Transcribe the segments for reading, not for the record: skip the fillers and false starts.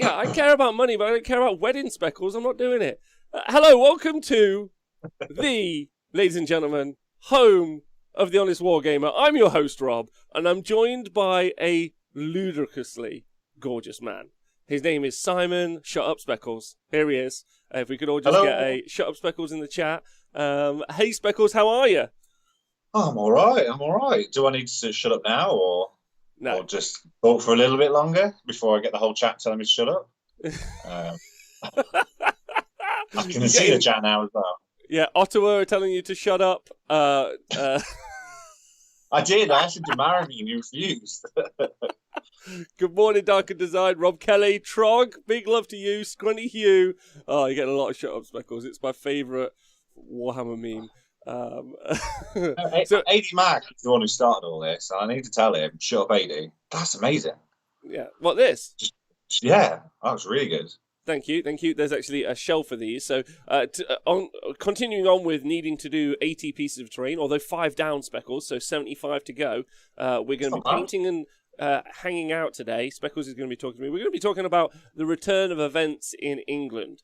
Yeah, I care about money, but I don't care about wedding speckles. I'm not doing it. Hello, welcome to ladies and gentlemen, home of the Honest Wargamer. I'm your host, Rob, and I'm joined by a ludicrously gorgeous man. His name is Simon. Shut up, Speckles. Here he is. If we could all just get a shut up, Speckles in the chat. Hey, Speckles, how are you? Oh, I'm all right. Do I need to shut up now No. or just talk for a little bit longer before I get the whole chat telling me to shut up? I can see the chat now as well. Yeah, Ottawa are telling you to shut up. I did. I asked him to marry me and he refused. Good morning, Dark and Design. Rob Kelly, Trog, big love to you. Scrunny Hugh. Oh, you're getting a lot of shut up, Speckles. It's my favourite Warhammer meme. So, 80 Mac is the one who started all this, and I need to tell him, shut up, 80. That's amazing. Yeah, what this? Yeah, that was really good. Thank you. There's actually a shelf for these. So, continuing on with needing to do 80 pieces of terrain, although 5 down, Speckles, so 75 to go. We're going to be painting and hanging out today. Speckles is going to be talking to me. We're going to be talking about the return of events in England.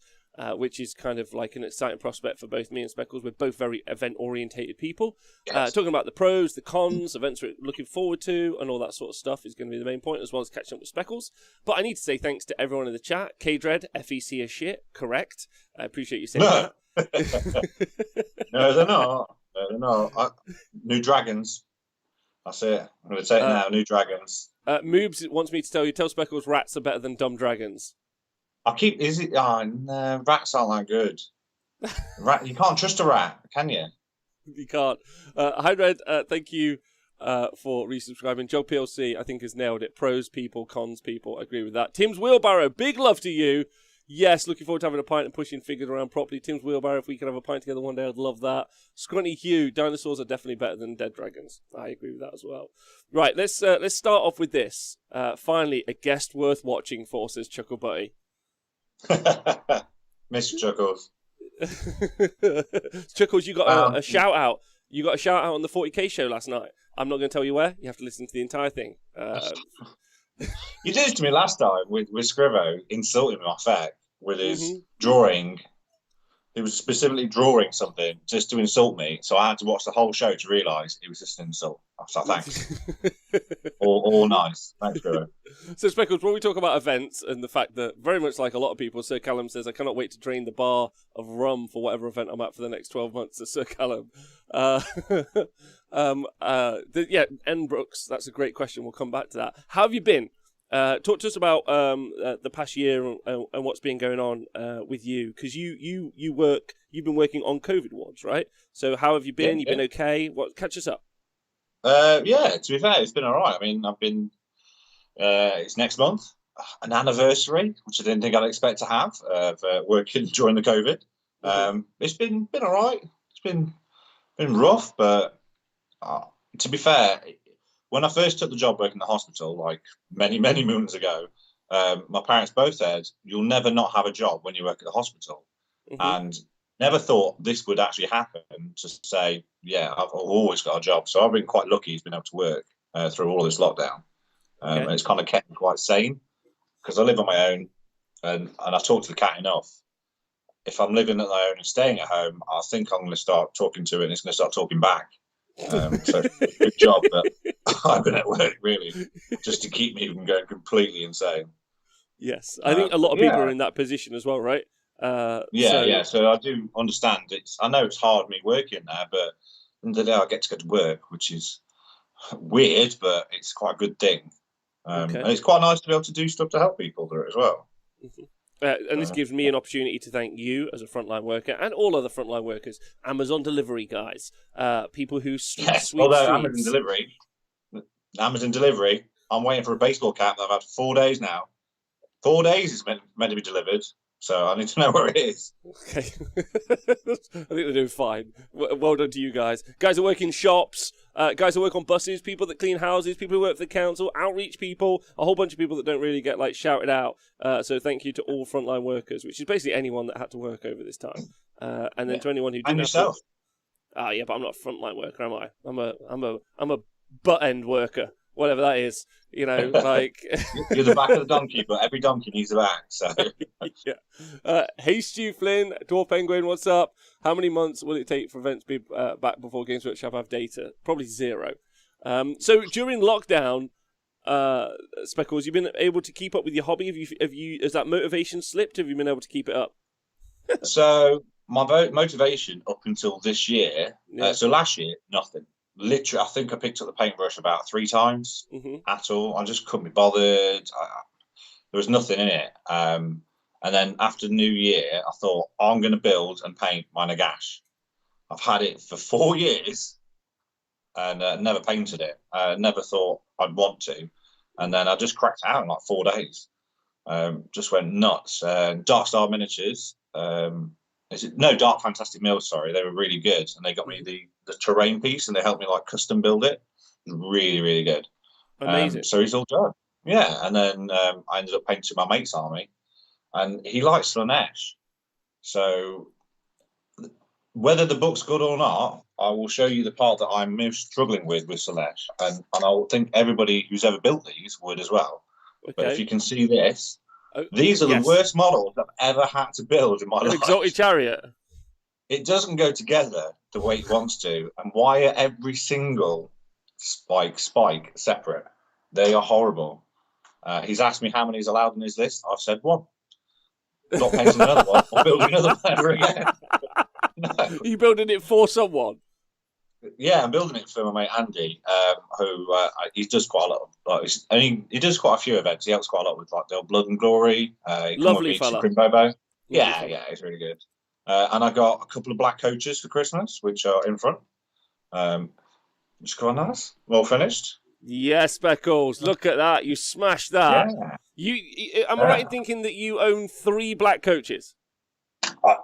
Which is kind of like an exciting prospect for both me and Speckles. We're both very event-orientated people. Yes. Talking about the pros, the cons, events we're looking forward to, and all that sort of stuff is going to be the main point, as well as catching up with Speckles. But I need to say thanks to everyone in the chat. K-Dread, FEC is shit. Correct. I appreciate you saying that. No, they're not. No, they're not. New Dragons. That's it. I'm going to say it now. New Dragons. Moobs wants me to tell Speckles rats are better than dumb dragons. No, rats aren't that good. You can't trust a rat, can you? You can't. Hi, Red, thank you for resubscribing. Joe PLC, I think, has nailed it. Pros people, cons people, I agree with that. Tim's Wheelbarrow, big love to you. Yes, looking forward to having a pint and pushing figures around properly. Tim's Wheelbarrow, if we could have a pint together one day, I'd love that. Scrunny Hugh, dinosaurs are definitely better than dead dragons. I agree with that as well. Right, let's start off with this. Finally, a guest worth watching for, says Chuckle Buddy. Mr. Chuckles. Chuckles, you got a shout out. You got a shout out on the 40k show last night. I'm not going to tell you where. You have to listen to the entire thing. You did it to me last time with Scrivo insulting me off air with his drawing. He was specifically drawing something just to insult me, so I had to watch the whole show to realise it was just an insult. I was like, thanks. all nice. Thanks, Scrivo. So, Speckles, when we talk about events and the fact that, very much like a lot of people, Sir Callum says, I cannot wait to drain the bar of rum for whatever event I'm at for the next 12 months, so Sir Callum. N. Brooks, that's a great question. We'll come back to that. How have you been? Talk to us about the past year and what's been going on with you, because you've been working on COVID wards, right? So how have you been? You've been okay? Catch us up. To be fair, it's been all right. I mean, I've been. It's next month, an anniversary, which I didn't think I'd expect to have of working during the COVID. It's been all right. It's been rough, but to be fair. When I first took the job working in the hospital, like many moons ago, my parents both said, you'll never not have a job when you work at the hospital. And never thought this would actually happen, to say, yeah, I've always got a job. So I've been quite lucky he's been able to work through all this lockdown. And it's kind of kept me quite sane, because I live on my own and I talk to the cat enough. If I'm living on my own and staying at home, I think I'm going to start talking to it and it's going to start talking back. So good job that I've been at work, really, just to keep me from going completely insane. Yes, I think a lot of people are in that position as well, right? So I do understand. I know it's hard me working there, but at the end of the day I get to go to work, which is weird, but it's quite a good thing. And it's quite nice to be able to do stuff to help people through it as well. And this gives me an opportunity to thank you as a frontline worker and all other frontline workers, Amazon delivery guys, people who Amazon delivery, I'm waiting for a baseball cap that I've had for 4 days now. 4 days it's meant to be delivered, so I need to know where it is. Okay. I think they're doing fine. Well done to you guys. Guys who work in shops, guys who work on buses, people that clean houses, people who work for the council, outreach people, a whole bunch of people that don't really get shouted out. So thank you to all frontline workers, which is basically anyone that had to work over this time. And then to anyone who didn't. And yourself. Yeah, but I'm not a frontline worker, am I? I'm a butt end worker. whatever that is. You know, like You're the back of the donkey, but every donkey needs a back. So yeah. Hey, Stu Flynn, Dwarf Penguin, what's up? How many months will it take for events to be back before Games Workshop have data? Probably 0. So during lockdown, Speckles, you've been able to keep up with your hobby? Has that motivation slipped? Have you been able to keep it up? So my motivation up until this year, so last year, nothing. Literally, I think I picked up the paintbrush about 3 times at all. I just couldn't be bothered. There was nothing in it. And then after New Year, I thought, I'm going to build and paint my Nagash. I've had it for 4 years and never painted it. Never thought I'd want to. And then I just cracked out in like 4 days. Just went nuts. Dark Star Miniatures. Dark Fantastic Mills, sorry. They were really good. And they got me the terrain piece and they helped me like custom build it. It was really, really good. Amazing. So he's all done. Yeah. And then I ended up painting my mate's army. And he likes Slanesh. So whether the book's good or not, I will show you the part that I'm most struggling with Slanesh. And I think everybody who's ever built these would as well. Okay. But if you can see this, these are the worst models I've ever had to build in my life. Exotic Chariot. It doesn't go together the way it wants to. And wire every single spike separate. They are horrible. He's asked me how many is allowed in his list. I've said 1. Not painting another one. I'll build another one ever again. No. Are you building it for someone? Yeah, I'm building it for my mate Andy, who he does quite a lot. He does quite a few events. He helps quite a lot with like the old Blood and Glory. Lovely fella. Bobo. Yeah, he's really good. And I got a couple of black coaches for Christmas, which are in front. Which quite nice. Well finished. Yes, Speckles. Look at that. You smashed that. Yeah. Am I right in thinking that you own 3 black coaches? I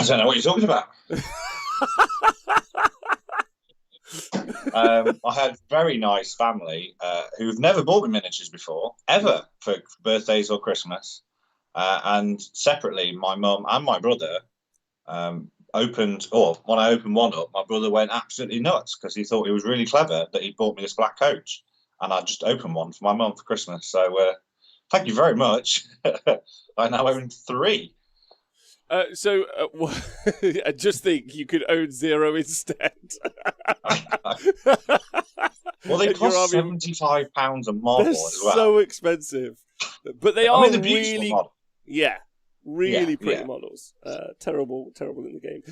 don't know what you're talking about. I had very nice family who've never bought me miniatures before, ever, for birthdays or Christmas. And separately, my mum and my brother when I opened one up, my brother went absolutely nuts because he thought it was really clever that he bought me this black coach. And I just opened one for my mum for Christmas. So thank you very much. I now own 3. I just think you could own 0 instead. Well, they cost £75 a model as well. So expensive, but they are really, model. really pretty models. Terrible in the game.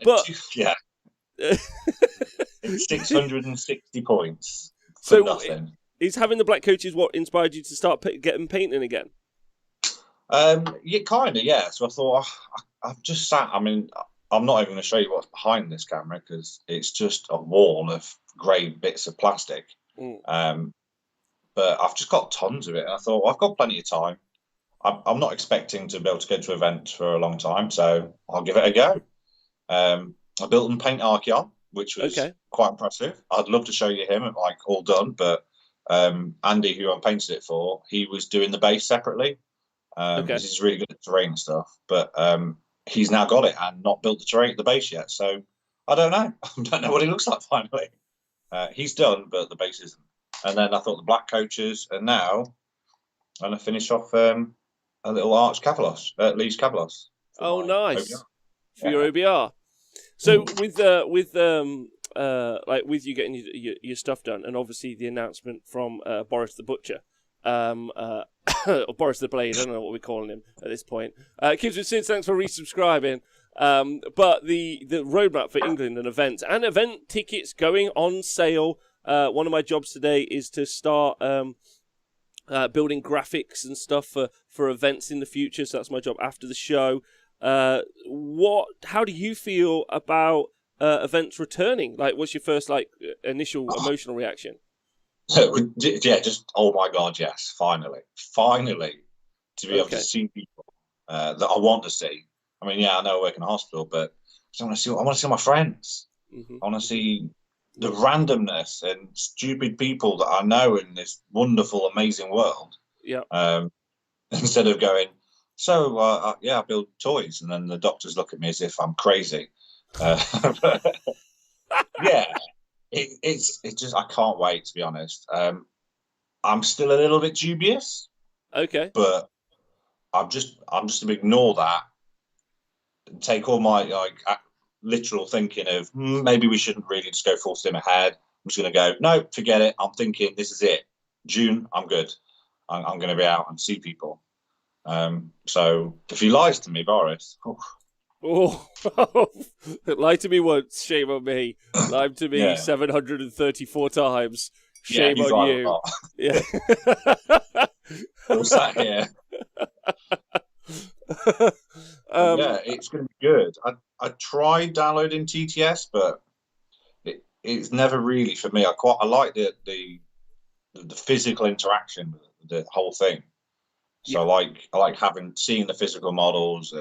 But yeah, 660 points. So nothing. Is having the black coaches what inspired you to start getting painting again? Yeah, kind of, yeah. So I thought, I've just sat, I mean, I'm not even going to show you what's behind this camera because it's just a wall of grey bits of plastic. But I've just got tons of it. And I thought, well, I've got plenty of time. I'm not expecting to be able to go to events for a long time, so I'll give it a go. I built and paint Archeon, which was quite impressive. I'd love to show you him, like all done, but Andy, who I painted it for, he was doing the base separately. He's really good at terrain and stuff, but he's now got it and not built the base yet. So I don't know. I don't know what he looks like finally. He's done, but the base isn't. And then I thought the black coaches, and now I'm going to finish off a little Arch Cavalos, Liege Cavalos. Oh, nice. OBR. For your OBR. So with you getting your stuff done, and obviously the announcement from Boris the Butcher, or Boris the Blade, I don't know what we're calling him at this point. Kids with Sid, thanks for resubscribing. But the roadmap for England and events tickets going on sale. One of my jobs today is to start building graphics and stuff for events in the future. So that's my job after the show. How do you feel about events returning? Like, what's your first initial emotional reaction? Yeah, just oh my god, yes, finally to be able to see people that I want to see. I mean, yeah, I know I work in a hospital, but I want to see my friends. I want to see the randomness and stupid people that I know in this wonderful, amazing world. Yeah. Instead of going, I build toys, and then the doctors look at me as if I'm crazy. Yeah, It's just I can't wait, to be honest. I'm still a little bit dubious, Okay. but I'm just to ignore that and take all my literal thinking of maybe we shouldn't really just go full steam ahead. I'm just going to go, no, forget it. I'm thinking this is it. June, I'm good. I'm going to be out and see people. So if he lies to me, Boris. Oh, lie to me once, shame on me. Lied to me 734 times. Shame on you. Yeah. We're sat here. Yeah, it's going to be good. I tried downloading TTS, but it's never really for me. I like the physical interaction, the whole thing. So I like seeing the physical models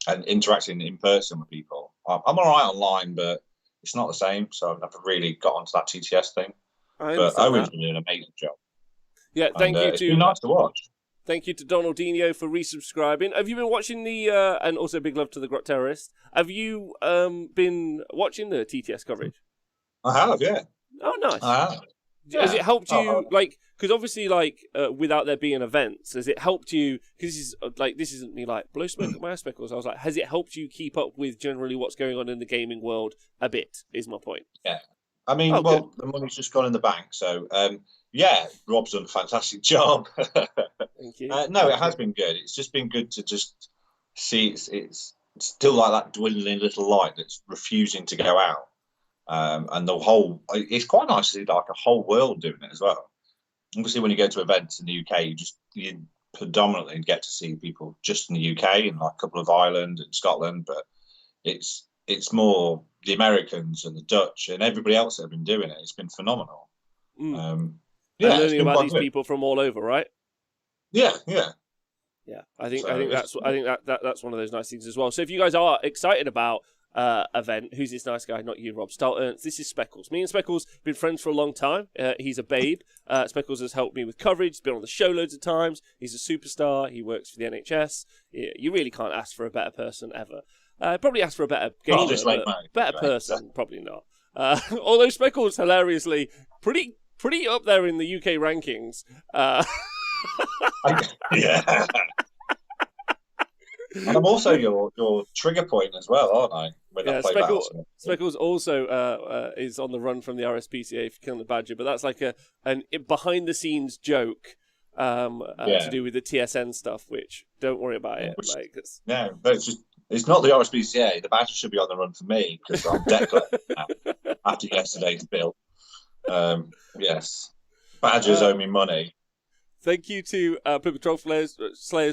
and interacting in person with people. I'm all right online, but it's not the same. So I've never really got onto that TTS thing. But Owen's been doing an amazing job. Yeah, thank you to. It's been nice to watch. Thank you to Donaldinho for resubscribing. Have you been watching the and also big love to the Grot Terrorist? Have you been watching the TTS coverage? I have, yeah. Oh, nice. I have. Yeah. Has it helped you, like, because obviously, like, without there being events, has it helped you, because this isn't me, like, blow smoke at my ass, Speckles. I was like, has it helped you keep up with generally what's going on in the gaming world a bit, is my point. Yeah. I mean, the money's just gone in the bank, so, yeah, Rob's done a fantastic job. Thank you. No, it has been good. It's just been good to just see it's still like that dwindling little light that's refusing to go out. And it's quite nice to see like a whole world doing it as well. Obviously, when you go to events in the UK, you predominantly get to see people just in the UK and like a couple of Ireland and Scotland, but it's more the Americans and the Dutch and everybody else that have been doing it. It's been phenomenal. Yeah, learning about these people from all over, right? Yeah. I think that's one of those nice things as well. So if you guys are excited about event, who's this nice guy? Not you, Rob Stalton. This is Speckles. Me and Speckles been friends for a long time. He's a babe. Speckles has helped me with coverage. He's been on the show loads of times. He's a superstar. He works for the NHS. You really can't ask for a better person ever. Probably ask for a better gamer, better person, probably not. Although Speckles, hilariously, pretty up there in the UK rankings. Yeah. And I'm also your trigger point as well, aren't I? When I play Speckles also is on the run from the RSPCA for killing the badger, but that's like an behind the scenes joke to do with the TSN stuff. Which don't worry about it. It's not the RSPCA. The badger should be on the run for me because I'm debt collector now after yesterday's bill. Yes, badgers owe me money. Thank you to Patrol Slayers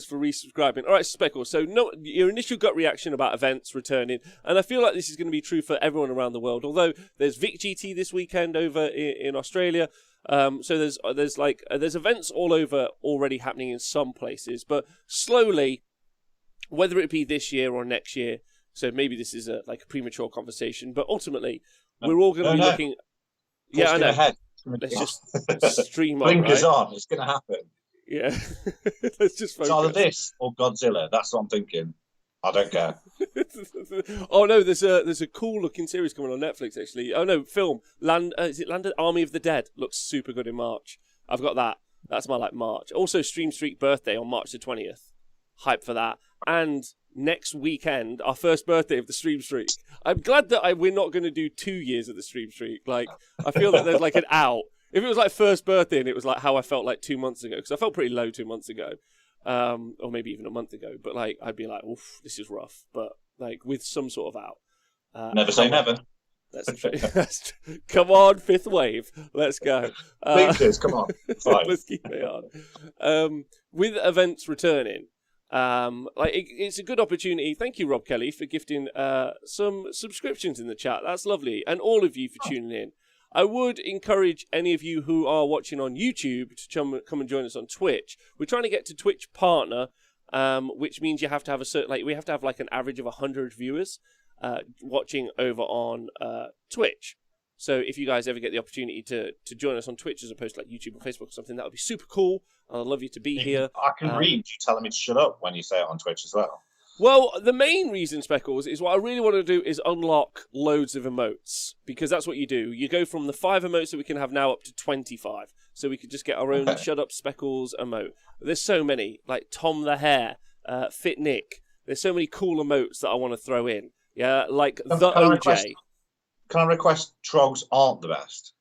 for resubscribing. All right, Speckle. So, your initial gut reaction about events returning, and I feel like this is going to be true for everyone around the world. Although there's Vic GT this weekend over in Australia, so there's events all over already happening in some places, but slowly, whether it be this year or next year. So maybe this is a premature conversation, but ultimatally, we're all going to be looking. Yeah, I know. Ahead. Let's just stream on. Blinkers on. It's going to happen. Yeah. Let's just focus. It's either this or Godzilla. That's what I'm thinking. I don't care. Oh no, there's a cool looking series coming on Netflix actually. Oh no, film. Is it Land Army of the Dead? Looks super good in March. I've got that. That's my March. Also Stream Streak birthday on March the 20th. Hype for that. And next weekend, our first birthday of the Stream Streak. I'm glad that we're not going to do 2 years of the Stream Streak. I feel that there's an out. If it was first birthday and it was how I felt 2 months ago, because I felt pretty low 2 months ago, or maybe even a month ago, but I'd be oof, this is rough, but with some sort of out. Never say never. Come on, fifth wave. Let's go. Come on. Fine. Let's keep it on. With events returning, it's a good opportunity. Thank you, Rob Kelly, for gifting some subscriptions in the chat. That's lovely, and all of you for tuning in. I would encourage any of you who are watching on YouTube to come and join us on Twitch. We're trying to get to Twitch Partner, which means you have to have a certain we have to have an average of 100 viewers watching over on Twitch. So if you guys ever get the opportunity to join us on Twitch as opposed to YouTube or Facebook or something, that would be super cool. I'd love you to be here. I can read you telling me to shut up when you say it on Twitch as well. Well, the main reason, Speckles, is what I really want to do is unlock loads of emotes, because that's what you do. You go from the 5 emotes that we can have now up to 25, so we could just get our own Shut Up Speckles emote. There's so many, like Tom the Hare, Fit Nick. There's so many cool emotes that I want to throw in. Yeah, like the OJ. Can I request Trogs aren't the best?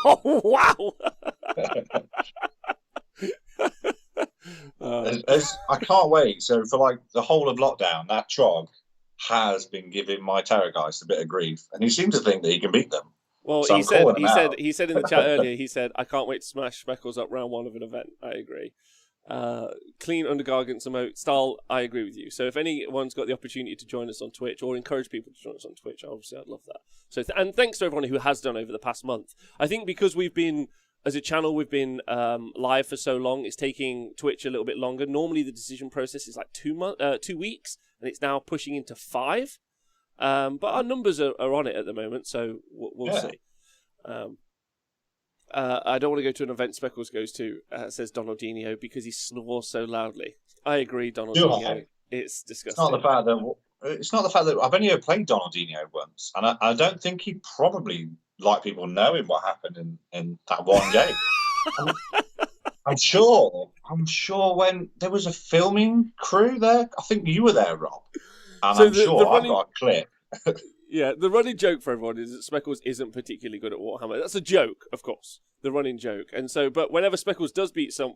Oh, wow! I can't wait. So for like the whole of lockdown, that Trog has been giving my Terrorgeist a bit of grief, and he seems to think that he can beat them. Well, so he said in the chat earlier, he said, I can't wait to smash Speckles up round 1 of an event. I agree. Clean Undergargants emote style, I agree with you. So if anyone's got the opportunity to join us on Twitch or encourage people to join us on Twitch, obviously I'd love that. So and thanks to everyone who has done over the past month. I think because we've been, as a channel, we've been live for so long, it's taking Twitch a little bit longer. Normally the decision process is like 2 weeks, and it's now pushing into 5. But our numbers are on it at the moment, so we'll see. I don't want to go to an event Speckles goes to, says Donaldinho, because he snores so loudly. I agree, Donaldinho. It's disgusting. It's not the fact that I've only ever played Donaldinho once, and I don't think he probably like people knowing what happened in that one game. I'm sure when there was a filming crew there, I think you were there, Rob, and so I've got a clip. Yeah, the running joke for everyone is that Speckles isn't particularly good at Warhammer. That's a joke, of course, the running joke. And so, but whenever Speckles does beat someone,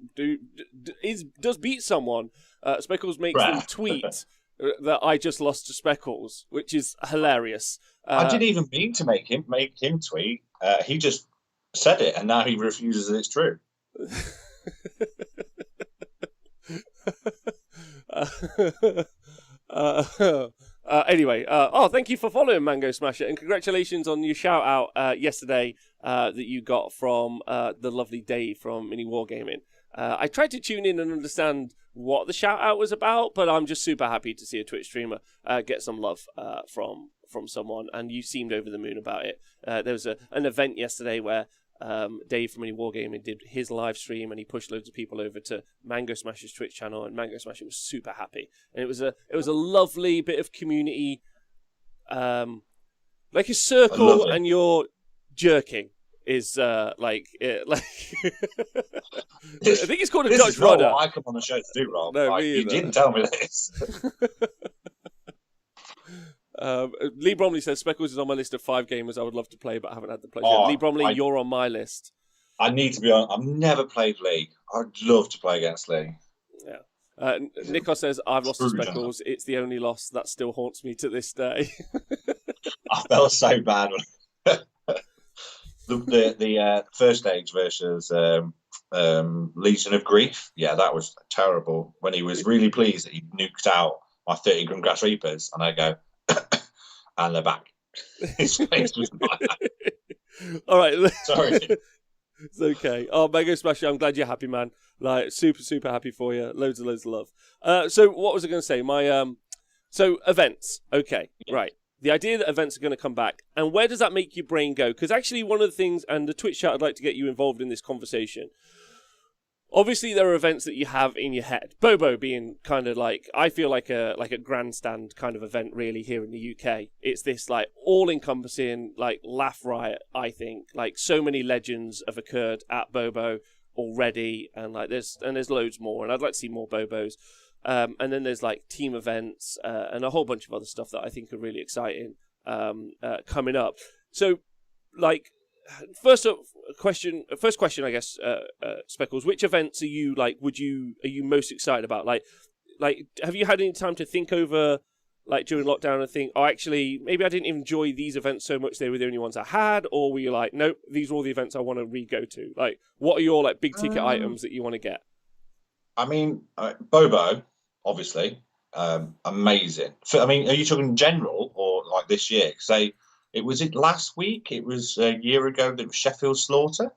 Speckles makes them tweet that I just lost to Speckles, which is hilarious. I didn't even mean to make him tweet. He just said it, and now he refuses that it's true. Anyway, thank you for following Mango Smasher, and congratulations on your shout out yesterday that you got from the lovely Dave from Mini Wargaming. I tried to tune in and understand what the shout out was about, but I'm just super happy to see a Twitch streamer get some love from someone, and you seemed over the moon about it. There was an event yesterday where Dave from Mini Wargaming did his live stream, and he pushed loads of people over to Mango Smasher's Twitch channel, and Mango Smasher was super happy. And it was a lovely bit of community, like a circle, and you're jerking is like I think it's called a Dutch rudder. I come on the show to do, Rob. No, you didn't tell me this. Lee Bromley says Speckles is on my list of 5 gamers I would love to play, but I haven't had the pleasure. Lee Bromley, you're on my list. I need to be on. I've never played Lee. I'd love to play against Lee. Yeah. Nikos says I've lost to Speckles. It's the only loss that still haunts me to this day. I felt so bad when the first stage versus Legion of Grief. Yeah, that was terrible. When he was really pleased that he nuked out my 30 Grimgrass Reapers, and I go, and they're back. His face was like that. All right. Sorry. It's okay. Oh, Mango Smasher, I'm glad you're happy, man. Like, super, super happy for you. Loads of love. So what was I going to say? So events. Okay, right. The idea that events are going to come back, and where does that make your brain go? Because actually one of the things, and the Twitch chat, I'd like to get you involved in this conversation. Obviously, there are events that you have in your head. Bobo being kind of like, I feel like a grandstand kind of event, really, here in the UK. It's this like all-encompassing like laugh riot. I think like so many legends have occurred at Bobo already, and like there's loads more, and I'd like to see more Bobos. And then there's like team events and a whole bunch of other stuff that I think are really exciting coming up. So, like. First question, I guess, Speckles. Which events are you like? Are you most excited about? Like, have you had any time to think over, like during lockdown, and think, oh, actually, maybe I didn't enjoy these events so much; they were the only ones I had, or were you like, nope, these are all the events I want to re-go to? Like, what are your like big ticket items that you want to get? I mean, Bobo, obviously, amazing. Are you talking in general or like this year? Say. Was it last week? It was a year ago that it was Sheffield Slaughter.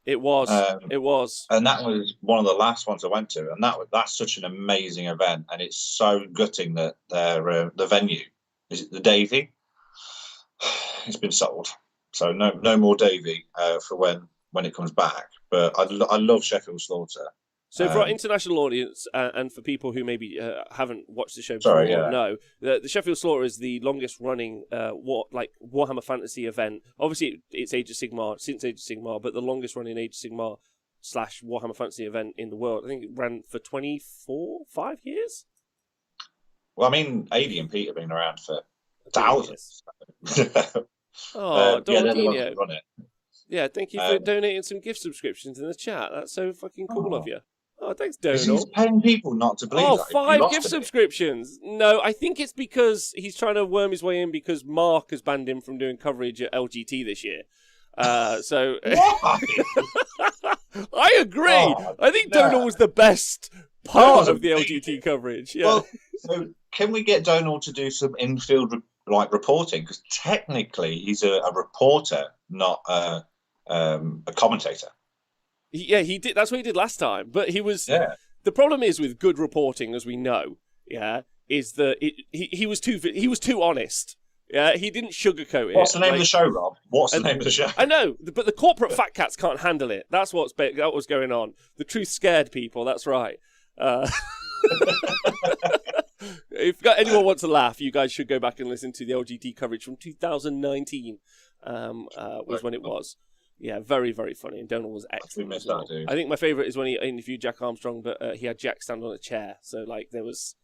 It was. It was. And that was one of the last ones I went to. And that's such an amazing event. And it's so gutting that the venue, is it the Davy? It's been sold. So no more Davy for when it comes back. But I love Sheffield Slaughter. So for our international audience and for people who maybe haven't watched the show before Sorry, or yeah. know, the Sheffield Slaughter is the longest running Warhammer Fantasy event. Obviously, it's Age of Sigmar, since Age of Sigmar, but the longest running Age of Sigmar / Warhammer Fantasy event in the world. I think it ran for 5 years? Well, I mean, AD and Pete have been around for thousands. Oh, yeah, they're the ones Donaldinho. who run it. Yeah, thank you for donating some gift subscriptions in the chat. That's so fucking cool of you. Oh, thanks, Donald. He's paying people not to believe that. 5 gift subscriptions. No, I think it's because he's trying to worm his way in because Mark has banned him from doing coverage at LGT this year. So Why? I agree. I think Donald was the best part of the LGT coverage. Yeah. Well, so can we get Donald to do some infield reporting? Because technically he's a reporter, not a commentator. Yeah, he did. That's what he did last time. But he was. Yeah. The problem is with good reporting, as we know, is that he was too honest. Yeah, he didn't sugarcoat it. What's the name of the show, Rob? What's the name of the show? I know, but the corporate fat cats can't handle it. That's what's going on. The truth scared people. That's right. If anyone wants to laugh, you guys should go back and listen to the LGT coverage from 2019. Was when it was. Yeah, very, very funny. And Donald was excellent as well. I think my favourite is when he interviewed Jack Armstrong, but he had Jack stand on a chair. So, like, there was...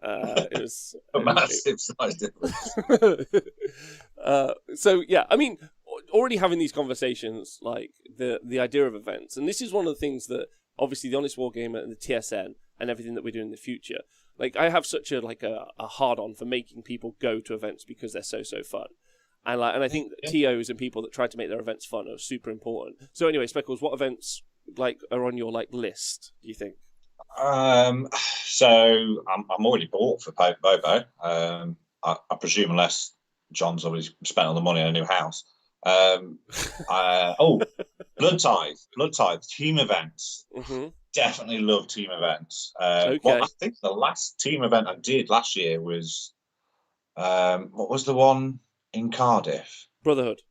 it was... a massive size difference. So, yeah, I mean, already having these conversations, like, the idea of events, and this is one of the things that, obviously, the Honest Wargamer and the TSN and everything that we do in the future, like, I have such a hard-on for making people go to events because they're so fun. And I think TOs and people that try to make their events fun are super important. So anyway, Speckles, what events are on your list, do you think? So I'm already bought for Bobo. I presume unless John's already spent all the money on a new house. Blood Tithe, team events. Mm-hmm. Definitely love team events. Okay. Well, I think the last team event I did last year was what was the one in Cardiff? Brotherhood,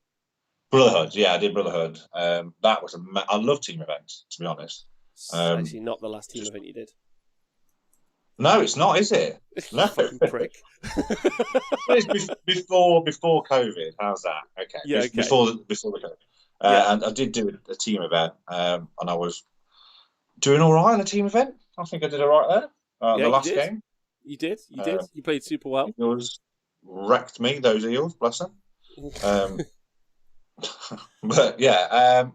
yeah, I did Brotherhood. That was I love team events, to be honest. Actually, not the last team event you did. No, it's not, is it? No, fucking prick. It's before COVID. How's that? Okay. Yeah. Okay. Before the COVID. And I did do a team event, and I was doing all right in a team event. I think I did all right there. The last game. You did. You played super well. Eagles wrecked me, those Eels, bless them. But yeah.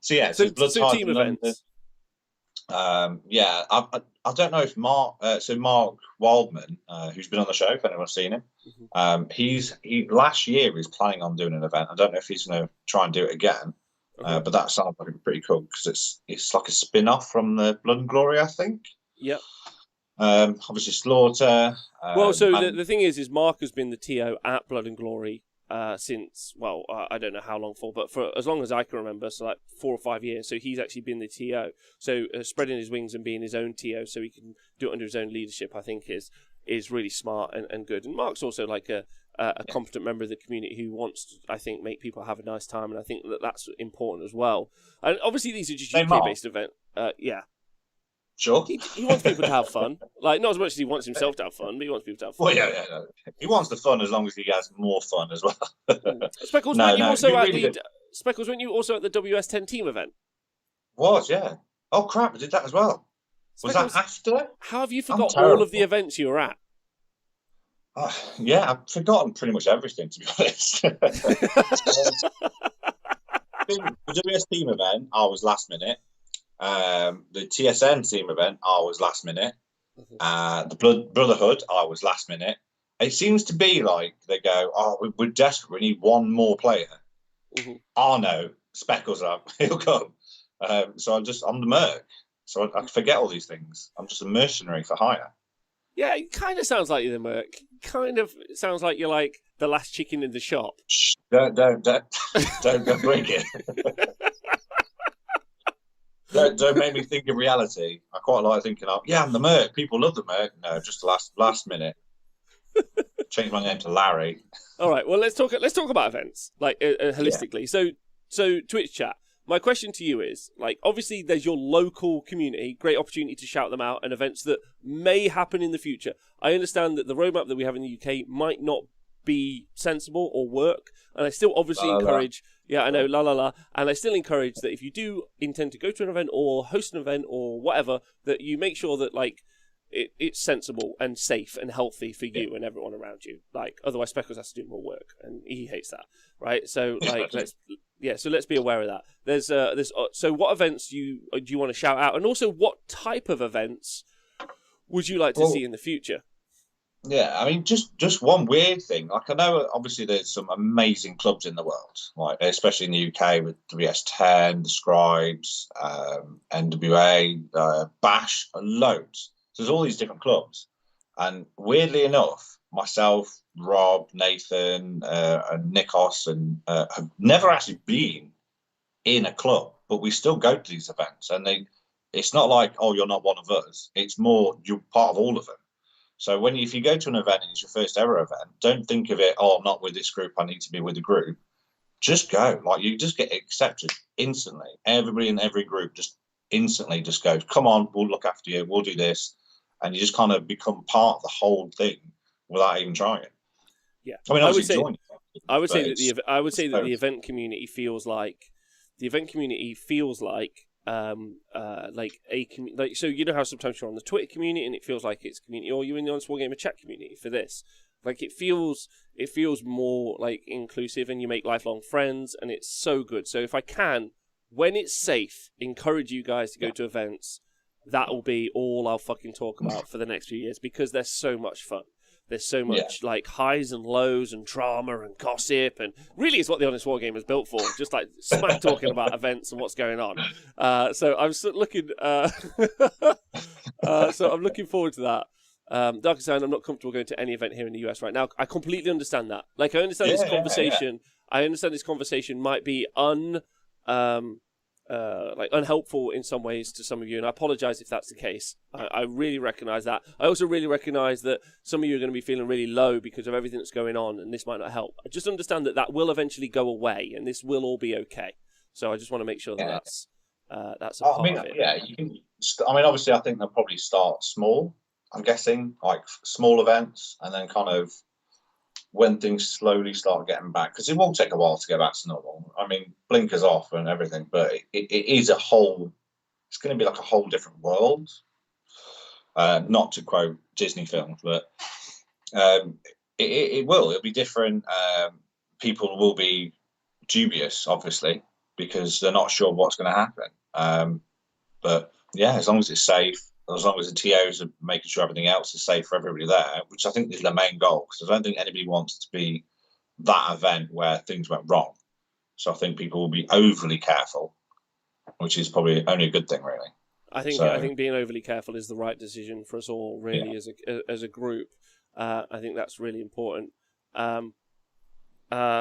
So team events. I don't know if Mark Waldman, who's been on the show, if anyone's seen him, he last year was planning on doing an event. I don't know if he's going to try and do it again, but that sounds like pretty cool because it's like a spin-off from the Blood and Glory, I think. Yep. Obviously Slaughter. The thing is Mark has been the TO at Blood and Glory since, I don't know how long for, but for as long as I can remember, so like 4 or 5 years. So he's actually been the TO. So spreading his wings and being his own TO so he can do it under his own leadership, I think is really smart and good. And Mark's also like a competent member of the community who wants to, I think, make people have a nice time. And I think that's important as well. And obviously these are just UK-based events. Yeah. Sure. He wants people to have fun. Like, not as much as he wants himself to have fun, but he wants people to have fun. Well, yeah. No. He wants the fun as long as he has more fun as well. Speckles, weren't you also at the WS10 team event? Yeah. Oh, crap, I did that as well. Was that after? How have you forgot all of the events you were at? Yeah, I've forgotten pretty much everything, to be honest. The WS team event, I was last minute. The TSN team event, I was last minute. The Brotherhood, I was last minute. It seems to be like they go, we're desperate, we need one more player. No, Speckles up, he'll come. So I'm the merc. So I forget all these things. I'm just a mercenary for hire. Yeah, it kind of sounds like you're the merc. Kind of sounds like you're like the last chicken in the shop. Shh, don't break it. Don't make me think of reality. I quite like thinking I'm the merc. People love the merc. No, just last minute. Change my name to Larry. All right. Well, let's talk about events like holistically. Yeah. So Twitch chat. my question to you is, like, obviously there's your local community, great opportunity to shout them out, and events that may happen in the future. I understand that the roadmap that we have in the UK might not be sensible or work, and I still obviously encourage, yeah, I know, and I still encourage that if you do intend to go to an event or host an event or whatever, that you make sure that, like, it's sensible and safe and healthy for you and everyone around you. Like, otherwise Speccles has to do more work, and he hates that, right? So, like, let's be aware of that. There's so what events do you want to shout out, and also what type of events would you like to see in the future? Yeah, I mean, just one weird thing. Like, I know obviously there's some amazing clubs in the world, like especially in the UK with WS10, the Scribes, NWA, Bash, loads. So there's all these different clubs, and weirdly enough, myself, Rob, Nathan, and Nikos, and have never actually been in a club, but we still go to these events, and it's not like, oh, you're not one of us. It's more you're part of all of them. So if you go to an event and it's your first ever event, don't think of it, oh, I'm not with this group, I need to be with the group. Just go. Like, you just get accepted instantly. Everybody in every group just instantly just goes, come on, we'll look after you, we'll do this. And you just kind of become part of the whole thing without even trying. Yeah. I mean, I would say that the event community feels like so you know how sometimes you're on the Twitter community and it feels like it's community, or you're in the Honest Wargamer chat community for this. Like, it feels more like inclusive, and you make lifelong friends, and it's so good. So if I can, when it's safe, encourage you guys to go to events. That will be all I'll fucking talk about for the next few years, because they're so much fun. There's so much like highs and lows and drama and gossip, and really it's what the Honest Wargamer is built for. Just like smack talking about events and what's going on. So I'm looking. So I'm looking forward to that. Dark Design, I'm not comfortable going to any event here in the US right now. I completely understand that. Like, I understand this conversation. I understand this conversation might be unhelpful in some ways to some of you, and I apologize if that's the case. I really recognize that. I also really recognize that some of you are going to be feeling really low because of everything that's going on, and this might not help. I just understand that will eventually go away, and this will all be okay. So I just want to make sure that that's a part of it. Yeah, you can. I mean, obviously, I think they'll probably start small. I'm guessing, like, small events, and then kind of when things slowly start getting back, because it will take a while to get back to normal. I mean, blinkers off and everything, but it is it's going to be like a whole different world. Not to quote Disney films, but it'll be different. People will be dubious, obviously, because they're not sure what's going to happen. But yeah, as long as it's safe, as long as the TOs are making sure everything else is safe for everybody there, which I think is the main goal, because I don't think anybody wants to be that event where things went wrong. So I think people will be overly careful, which is probably only a good thing, really. I think being overly careful is the right decision for us all, really, as a group. I think that's really important.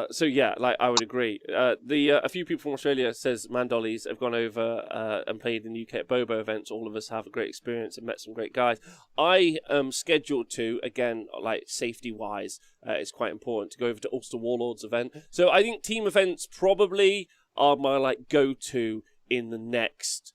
So yeah, like, I would agree. A few people from Australia says Mandollies have gone over and played in the UK at Bobo events. All of us have a great experience and met some great guys. I am scheduled to, again, like, safety wise, it's quite important to go over to Ulster Warlords event. So I think team events probably are my, like, go-to in the next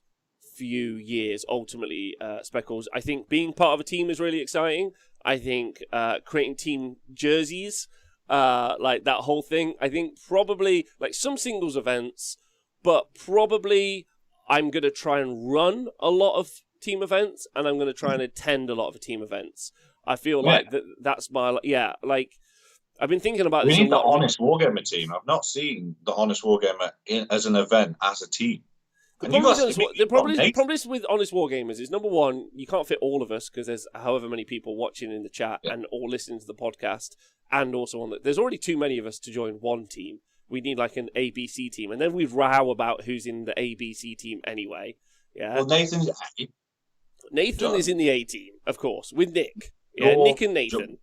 few years. Ultimately, Speccles, I think being part of a team is really exciting. I think creating team jerseys, like that whole thing, I think probably like some singles events, but probably I'm going to try and run a lot of team events, and I'm going to try and attend a lot of team events. I feel like that's my, like, I've been thinking about this. We need the Honest Wargamer team. I've not seen the Honest Wargamer as an event, as a team. The problem is with Honest Wargamers is, number one, you can't fit all of us because there's however many people watching in the chat and all listening to the podcast, and also there's already too many of us to join one team. We need like an ABC team, and then we row about who's in the ABC team anyway. Yeah. Well, Nathan is in the A team, of course, with Nick. Yeah, Nick and Nathan.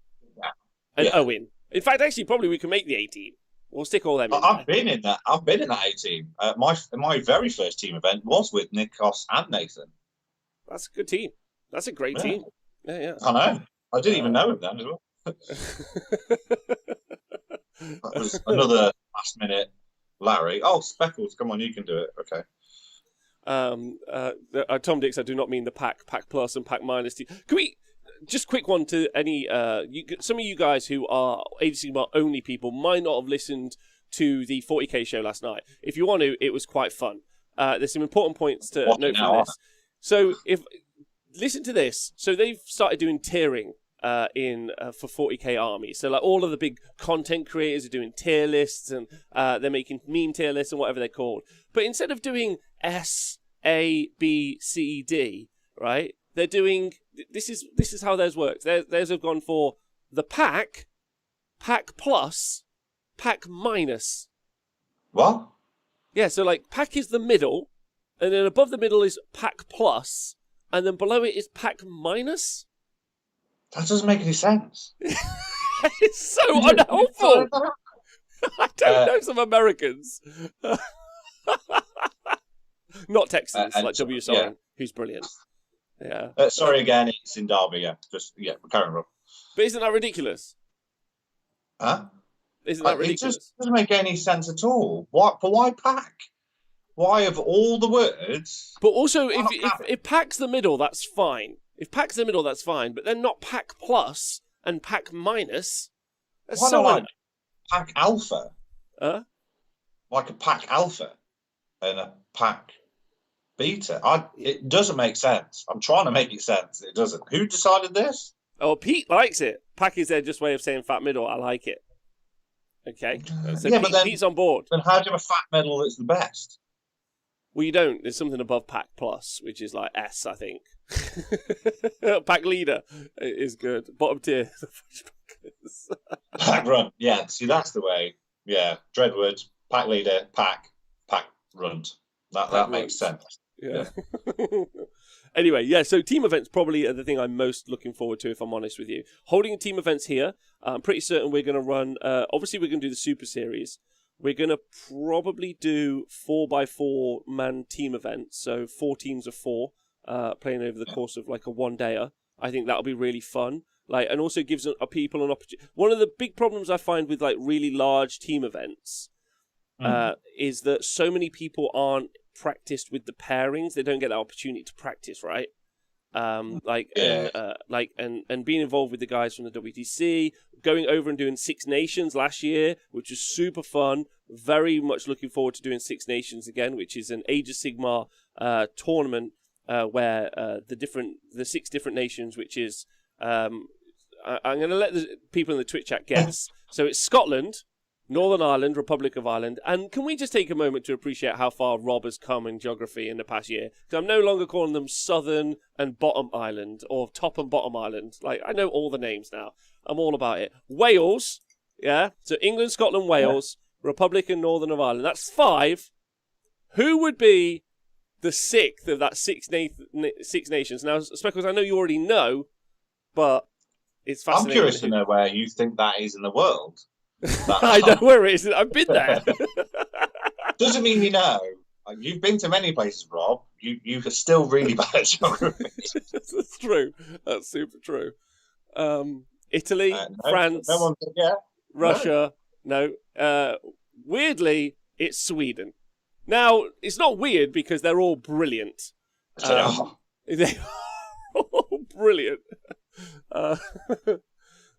And Owen. In fact, actually, probably we can make the A team. We'll stick all them in. I've been in that A team. My very first team event was with Nikos and Nathan. That's a good team. That's a great team. Yeah. I know. I didn't even know him then as well. That was another last minute Larry. Oh, Speckles, come on, you can do it. Okay. Tom Dix, I do not mean the Pack Plus and Pack Minus team. Can we just quick one to any some of you guys who are Age of Sigmar only people might not have listened to the 40k show last night. If you want to, it was quite fun. There's some important points to note from this. So listen to this. So they've started doing tiering for 40k armies. So like all of the big content creators are doing tier lists, and they're making meme tier lists and whatever they're called. But instead of doing S, A, B, C, D, right? They're doing this is how theirs works. Theirs have gone for the Pack Plus, Pack Minus. What? Yeah, so like Pack is the middle, and then above the middle is Pack Plus, and then below it is Pack Minus. That doesn't make any sense. It's so unhelpful. I don't know some Americans. Not Texans, like W. Soren, who's brilliant. Yeah. Sorry again, it's in Derby, yeah. We're carrying on. But isn't that ridiculous? Huh? Isn't that ridiculous? It just doesn't make any sense at all. Why Pack? Why of all the words? But also, if Pack's the middle, that's fine. If Pack's the middle, that's fine. But then not Pack Plus and Pack Minus. That's Why so not like Pack Alpha? Huh? Like a Pack Alpha and a Pack Beta. It doesn't make sense. I'm trying to make it sense. It doesn't. Who decided this? Oh, Pete likes it. Pack is their just way of saying fat middle. I like it. Okay. So yeah, but then, Pete's on board. Then how do you have a fat middle that's the best? Well, you don't. There's something above Pack Plus, which is like S, I think. Pack Leader is good. Bottom tier. Pack Run. Yeah, see, that's the way. Yeah, Dreadwood, Pack Leader, Pack Runt. That makes sense. Yeah. Anyway, yeah, so team events probably are the thing I'm most looking forward to, if I'm honest with you. Holding team events here, I'm pretty certain we're going to run, obviously we're going to do the Super Series. We're going to probably do 4x4 man team events, so 4 teams of 4, playing over the course of like a one-dayer. I think that'll be really fun. And also gives people an opportunity. One of the big problems I find with like really large team events is that so many people aren't practiced with the pairings. They don't get that opportunity to practice, right? And being involved with the guys from the WTC, going over and doing Six Nations last year, which was super fun. Very much looking forward to doing Six Nations again, which is an Age of Sigmar tournament where the 6 different nations, which is I'm going to let the people in the Twitch chat guess. So it's Scotland, Northern Ireland, Republic of Ireland, and can we just take a moment to appreciate how far Rob has come in geography in the past year? Because I'm no longer calling them Southern and Bottom Ireland, or Top and Bottom Ireland. I know all the names now. I'm all about it. Wales, yeah? So England, Scotland, Wales, Republic and Northern of Ireland. That's 5. Who would be the 6th of that six nations? Now, Speckles, I know you already know, but it's fascinating. I'm curious to know where you think that is in the world. I know where it is. I've been there. Doesn't mean you know. You've been to many places, Rob. You are still really bad at geography. That's true. That's super true. Italy, France, Russia. No. Weirdly, it's Sweden. Now, it's not weird because they're all brilliant. They're all brilliant.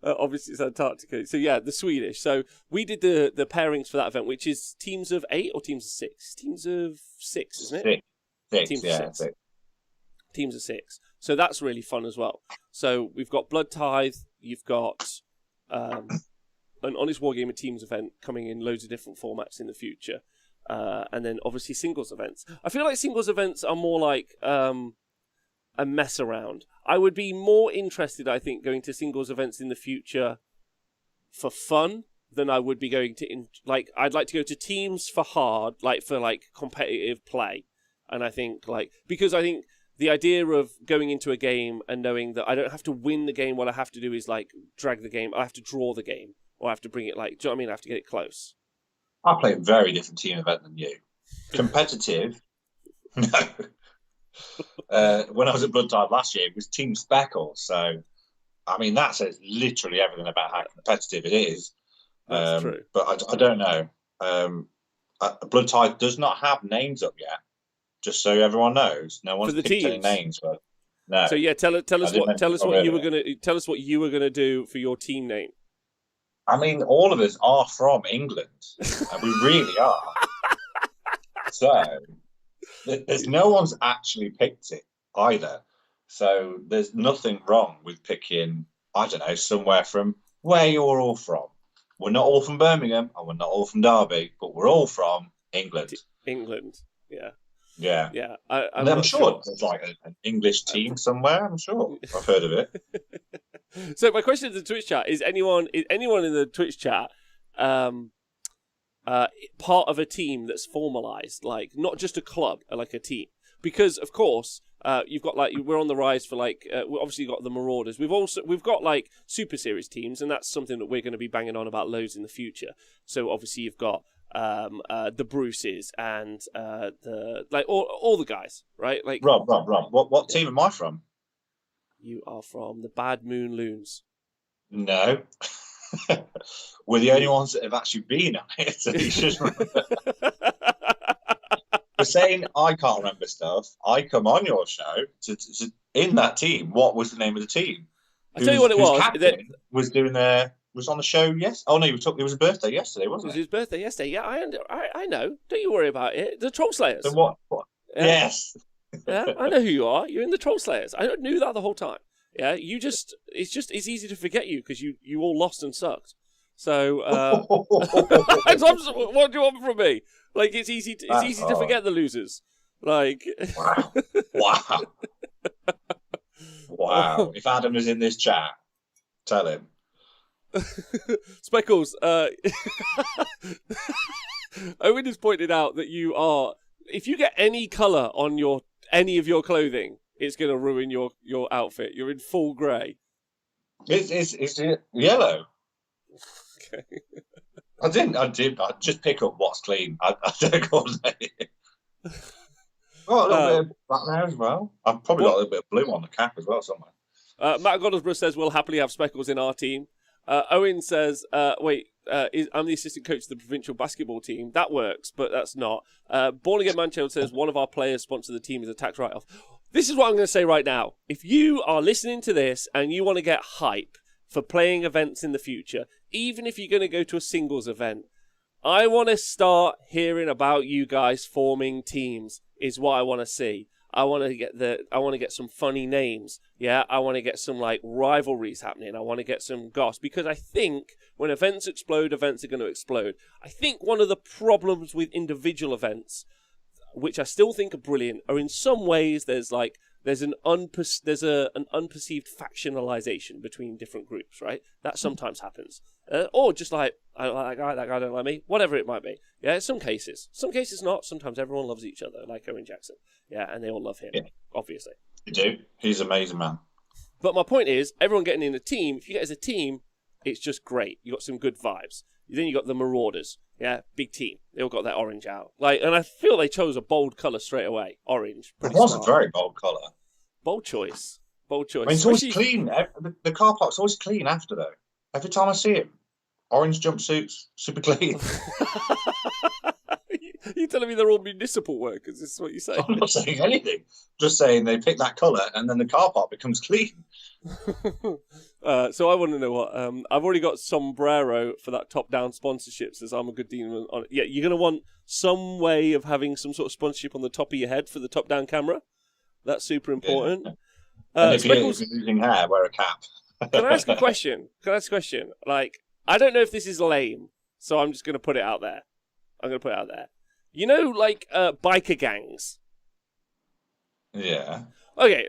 Obviously, it's Antarctica. So, yeah, the Swedish. So, we did the pairings for that event, which is teams of 8 or teams of 6? Teams of 6, isn't it? 6. Teams of 6. Teams of 6. So, that's really fun as well. So, we've got Blood Tithe. You've got an Honest Wargamer Teams event coming in loads of different formats in the future. And then, obviously, singles events. I feel like singles events are more like a mess around. I would be more interested, I think, going to singles events in the future for fun than I would be going to I'd like to go to teams for hard, for competitive play. And I think because I think the idea of going into a game and knowing that I don't have to win the game, what I have to do is drag the game. I have to draw the game, or I have to bring it do you know what I mean? I have to get it close. I play a very different team event than you. Competitive. No. When I was at Blood Tide last year, it was Team Speckles. So, I mean, that says literally everything about how competitive it is. That's true. But I don't know. Blood Tide does not have names up yet. Just so everyone knows, no one's the picked any teams. names. But no. So yeah, tell us what you were gonna do for your team name. I mean, all of us are from England. We really are. So there's no one's actually picked it either. So there's nothing wrong with picking, I don't know, somewhere from where you're all from. We're not all from Birmingham and we're not all from Derby, but we're all from England. England, yeah. Yeah. Yeah. I'm sure there's like an English team somewhere. I'm sure. I've heard of it. So my question to the Twitch chat is anyone in the Twitch chat part of a team that's formalized, like not just a club, like a team? Because of course, you've got like we're on the rise for like obviously you've got the Marauders. We've got like Super Series teams, and that's something that we're going to be banging on about loads in the future. So obviously you've got the Bruces and the like all the guys, right? Like Rob. What team am I from? You are from the Bad Moon Loons. No. We're the only ones that have actually been on it, so you should remember. For saying I can't remember stuff, I come on your show to in that team. What was the name of the team? I'll tell you what it was. Captain was on the show. Yes. Oh no, it was his birthday yesterday, wasn't it? It was his birthday yesterday. Yeah, I know. Don't you worry about it. The Troll Slayers. So what? Yeah. Yes. Yeah, I know who you are. You're in the Troll Slayers. I knew that the whole time. Yeah, it's easy to forget you because you all lost and sucked. So what do you want from me? Like it's easy to forget the losers. Like wow. If Adam is in this chat, tell him. Speccles, Owen has pointed out that you are, if you get any colour on any of your clothing, it's going to ruin your outfit. You're in full grey. It's yellow. Okay. I just pick up what's clean. I don't coordinate it. Got a little bit of black there as well. I've probably got a little bit of blue on the cap as well somewhere. Matt Goddesborough says we'll happily have Speckles in our team. Owen says, I'm the assistant coach of the provincial basketball team. That works, but that's not. Born Again Manchild says one of our players sponsor the team is a tax write-off. This is what I'm going to say right now. If you are listening to this and you want to get hype for playing events in the future, even if you're going to go to a singles event, I want to start hearing about you guys forming teams. Is what I want to see. I want to get some funny names. Yeah, I want to get some like rivalries happening. I want to get some goss, because I think when events explode, events are going to explode. I think one of the problems with individual events, which I still think are brilliant, are in some ways there's an unperceived factionalization between different groups, right? That sometimes happens. Or just like, I don't like that guy don't like me, whatever it might be. Yeah, some cases not. Sometimes everyone loves each other, like Owen Jackson. Yeah, and they all love him, obviously. You do. He's an amazing man. But my point is, everyone getting in a team, if you get as a team, it's just great. You got some good vibes. Then you got the Marauders. Yeah, big team. They all got their orange out. And I feel they chose a bold colour straight away. Orange. It was a very bold colour. Bold choice. I mean, it's always clean. The car park's always clean after, though. Every time I see him, orange jumpsuits, super clean. You're telling me they're all municipal workers? Is this what you say? I'm not saying anything. Just saying they pick that colour and then the car park becomes clean. So I want to know what I've already got sombrero for that top-down sponsorship. Says I'm a good demon on it. Yeah, you're gonna want some way of having some sort of sponsorship on the top of your head for the top-down camera. That's super important. Yeah. And if you're losing hair, wear a cap. Can I ask a question? Like, I don't know if this is lame, so I'm just gonna put it out there. You know, like biker gangs. Yeah. Okay,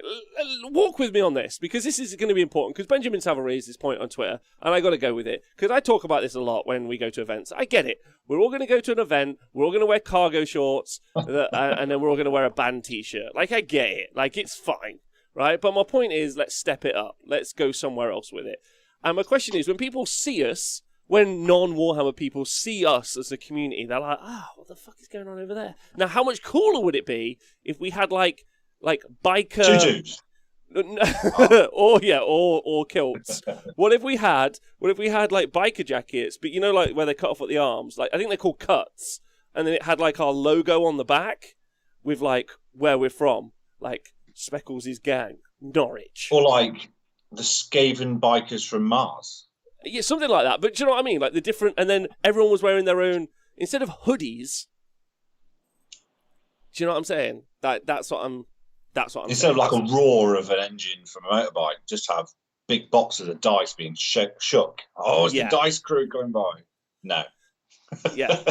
walk with me on this, because this is going to be important, because Benjamin Savile raised this point on Twitter, and I got to go with it, because I talk about this a lot when we go to events. I get it. We're all going to go to an event, we're all going to wear cargo shorts, and then we're all going to wear a band t-shirt. Like, I get it. Like, it's fine, right? But my point is, let's step it up. Let's go somewhere else with it. And my question is, when people see us, when non-Warhammer people see us as a community, they're like, what the fuck is going on over there? Now, how much cooler would it be if we had, like biker tutus, or kilts? What if we had like biker jackets, but you know, like where they cut off at the arms? Like, I think they're called cuts. and then it had like our logo on the back with like where we're from, like Speccles' gang, Norwich. Or like the Skaven bikers from Mars. Yeah, something like that. But do you know what I mean? Like the different, and then everyone was wearing their own, instead of hoodies. Do you know what I'm saying? That's what I'm Instead saying. of like a roar of an engine from a motorbike, just have big boxes of dice being shook. Oh, it's the dice crew going by. No. Yeah.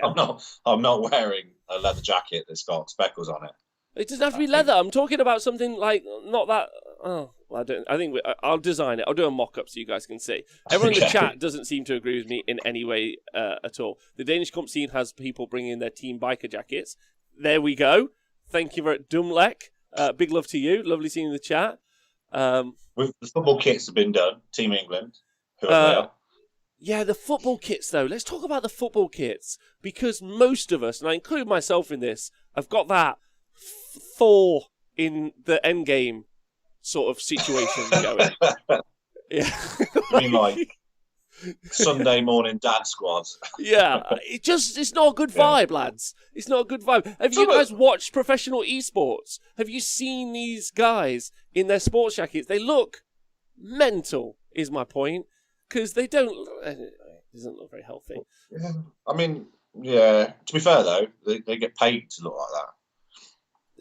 I'm not wearing a leather jacket that's got speckles on it. It doesn't have to be leather. I'm talking about something like not that. Oh, I don't. I think I'll design it. I'll do a mock-up so you guys can see. Everyone in the chat doesn't seem to agree with me in any way at all. The Danish comp scene has people bringing their team biker jackets. There we go. Thank you very Dumlek. Big love to you. Lovely seeing you in the chat. With the football kits have been done. Team England. Who are there? Yeah, the football kits, though. Let's talk about the football kits. Because most of us, and I include myself in this, I've got that Thor in the Endgame sort of situation going. Yeah. I mean, like Sunday morning dad squads. Yeah. It's not a good vibe, lads. It's not a good vibe. Have you guys watched professional esports? Have you seen these guys in their sports jackets? They look mental, is my point. Because they don't... It doesn't look very healthy. Yeah. I mean, yeah. To be fair, though, they get paid to look like that.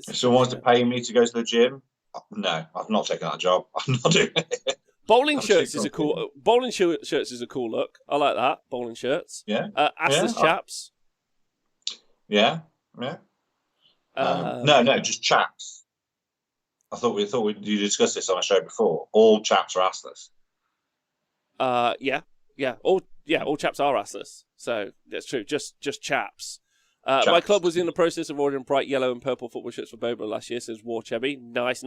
If someone wants to pay me to go to the gym, no, I've not taken that job. I'm not doing it. Bowling shirts is a cool look. I like that. Bowling shirts. Yeah. Assless chaps. Yeah. Yeah. No, just chaps. I thought you discussed this on a show before. All chaps are assless. Yeah. All chaps are assless. So that's true. Just chaps. My club was in the process of ordering bright yellow and purple football shirts for Bobo last year, says War Chebby. Nice.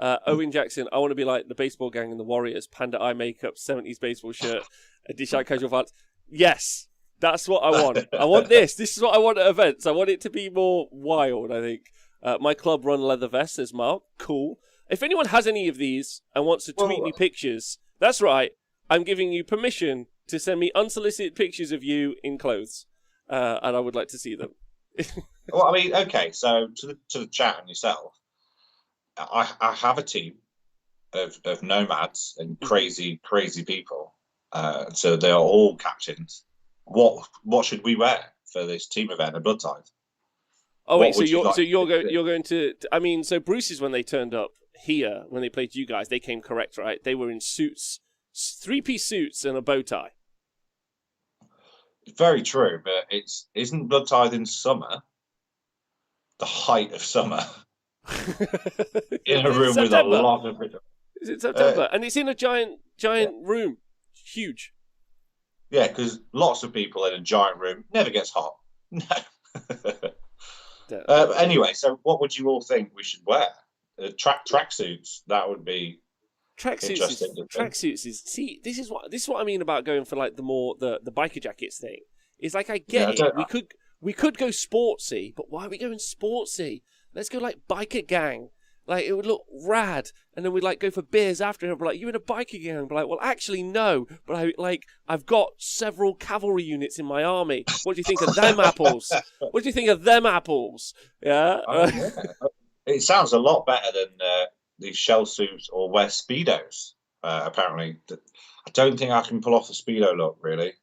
Owen Jackson, I want to be like the baseball gang and the Warriors, panda eye makeup, 70s baseball shirt, a dish-out casual fans. Yes, that's what I want. I want this. This is what I want at events. I want it to be more wild, I think. My club run leather vests, says Mark. Cool. If anyone has any of these and wants to tweet me pictures, that's right. I'm giving you permission to send me unsolicited pictures of you in clothes. And I would like to see them. Well, I mean, okay, so to the chat and yourself, I have a team of nomads and crazy people. So they are all captains. What should we wear for this team event at Blood Tithe? Oh wait, so you're going to? I mean, so Bruce's when they turned up here when they played you guys, they came correct, right? They were in suits, 3-piece suits and a bow tie. Very true, but isn't Blood Tithe in summer? The height of summer. In a room with a lot of... Is it September? And it's in a giant room. Huge. Yeah, because lots of people in a giant room never gets hot. No. Anyway, so what would you all think we should wear? Tracksuits. That would be interesting. Tracksuits is... See, this is what I mean about going for like the biker jackets thing. It's like, I get it. We could go sportsy, but why are we going sportsy? Let's go like biker gang. Like, it would look rad. And then we'd like go for beers after and be like, you're in a biker gang. And be like, well, actually, no. But I've got several cavalry units in my army. What do you think of them apples? What do you think of them apples? Yeah. Yeah. It sounds a lot better than these shell suits or wear Speedos, apparently. I don't think I can pull off the Speedo look, really.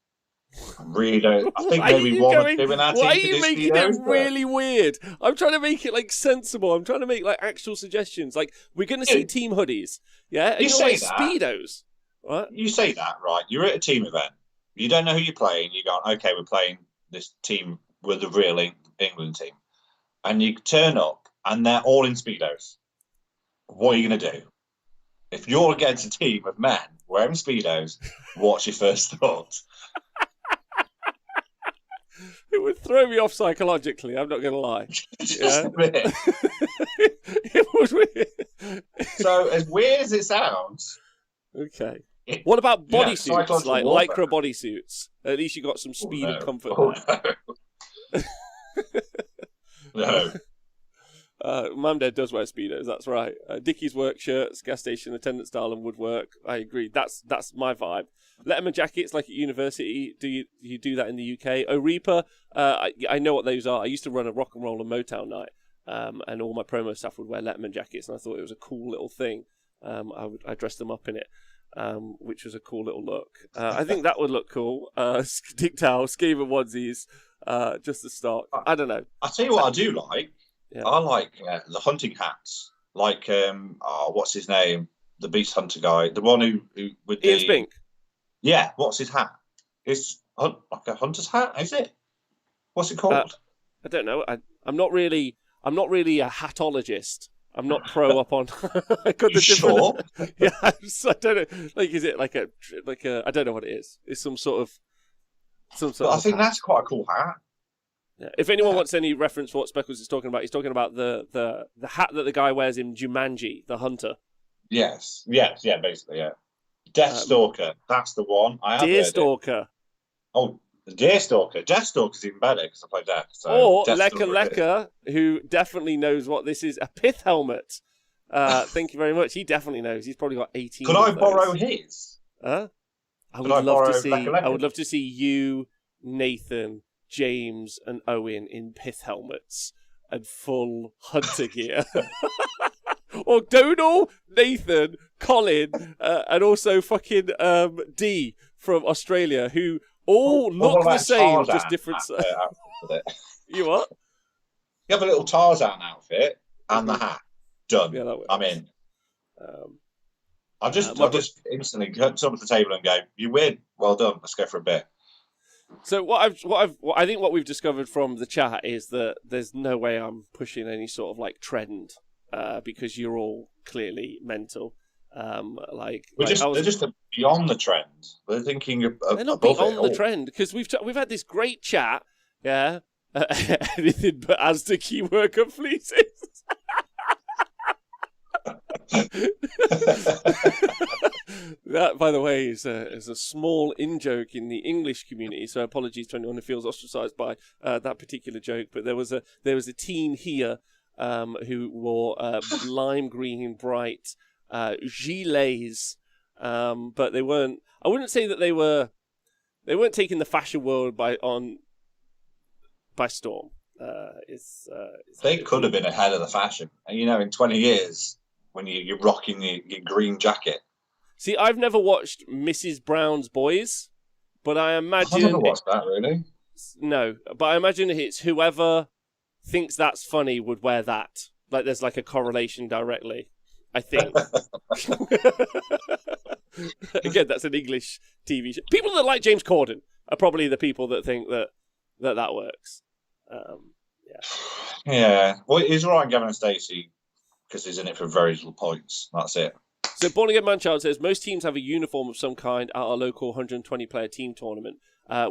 I really don't. I think maybe one or two in our team. Why are you making it really weird? I'm trying to make it like sensible. I'm trying to make like actual suggestions. Like, we're going to see team hoodies, yeah? And you say like that. Speedos. What? You say that, right? You're at a team event. You don't know who you're playing. You go, okay, we're playing this team with the real England team, and you turn up and they're all in Speedos. What are you going to do? If you're against a team of men wearing Speedos, what's your first thought? It would throw me off psychologically, I'm not going to lie. Just a bit. It was weird. So, as weird as it sounds... Okay. What about bodysuits, like warfare. lycra bodysuits? At least you got some speed and comfort. No. Mum Dad does wear Speedos, that's right. Dickies work shirts, gas station attendant style and woodwork. I agree. That's my vibe. Letterman jackets, like at university. Do you do that in the UK? Reaper, I know what those are. I used to run a rock and roll and Motown night, and all my promo staff would wear Letterman jackets, and I thought it was a cool little thing. I dressed them up in it, which was a cool little look. I think that would look cool. Dick towel, Skaven onesies, just the stock. I don't know. I'll tell you what I do like. Yeah. I like the hunting hats. Like, what's his name? The beast hunter guy. The one who with Ian Spink. Yeah, what's his hat? It's like a hunter's hat, is it? What's it called? I don't know. I'm not really a hatologist. I'm not pro up on. I got the sure? Yeah, I don't know. Like, is it like a? I don't know what it is. It's some sort of. I think that's quite a cool hat. Yeah. If anyone wants any reference for what Speckles is talking about, he's talking about the hat that the guy wears in Jumanji, the hunter. Yes, basically, yeah. Deathstalker, that's the one. Deerstalker. Oh, the Deerstalker. Deathstalker's even better because I play Death. So or Lekka, who definitely knows what this is, a pith helmet. Thank you very much. He definitely knows. He's probably got 18. Could I borrow his? I would love to see you, Nathan, James, and Owen in pith helmets and full hunter gear. Or Donal, Nathan, Colin, and also fucking D from Australia, who all look the same, Tarzan just different. You what? You have a little Tarzan outfit and the hat. Done. Yeah, I'm in. I just instantly cut up at the table and go, "You win. Well done. Let's go for a bit." So I think what we've discovered from the chat is that there's no way I'm pushing any sort of like trend, because you're all clearly mental. They're just beyond the trend. They're thinking they're not beyond the trend because we've had this great chat. Yeah, anything but Asda key worker fleeces. That, by the way, is a small in-joke in the English community, so apologies to anyone who feels ostracised by that particular joke. But there was a teen here who wore lime green bright gilets, but they weren't. I wouldn't say that they weren't taking the fashion world by storm. They could have been ahead of the fashion, and in 20 years. When you're rocking your green jacket. See, I've never watched Mrs. Brown's Boys, but I imagine... I've never watched that, really. No, but I imagine it's whoever thinks that's funny would wear that. Like, there's like a correlation directly, I think. Again, that's an English TV show. People that like James Corden are probably the people that think that works. Yeah. Well, he's all right, Gavin and Stacey, because he's in it for very little points. That's it. So Born Again Manchild says, most teams have a uniform of some kind at our local 120-player team tournament.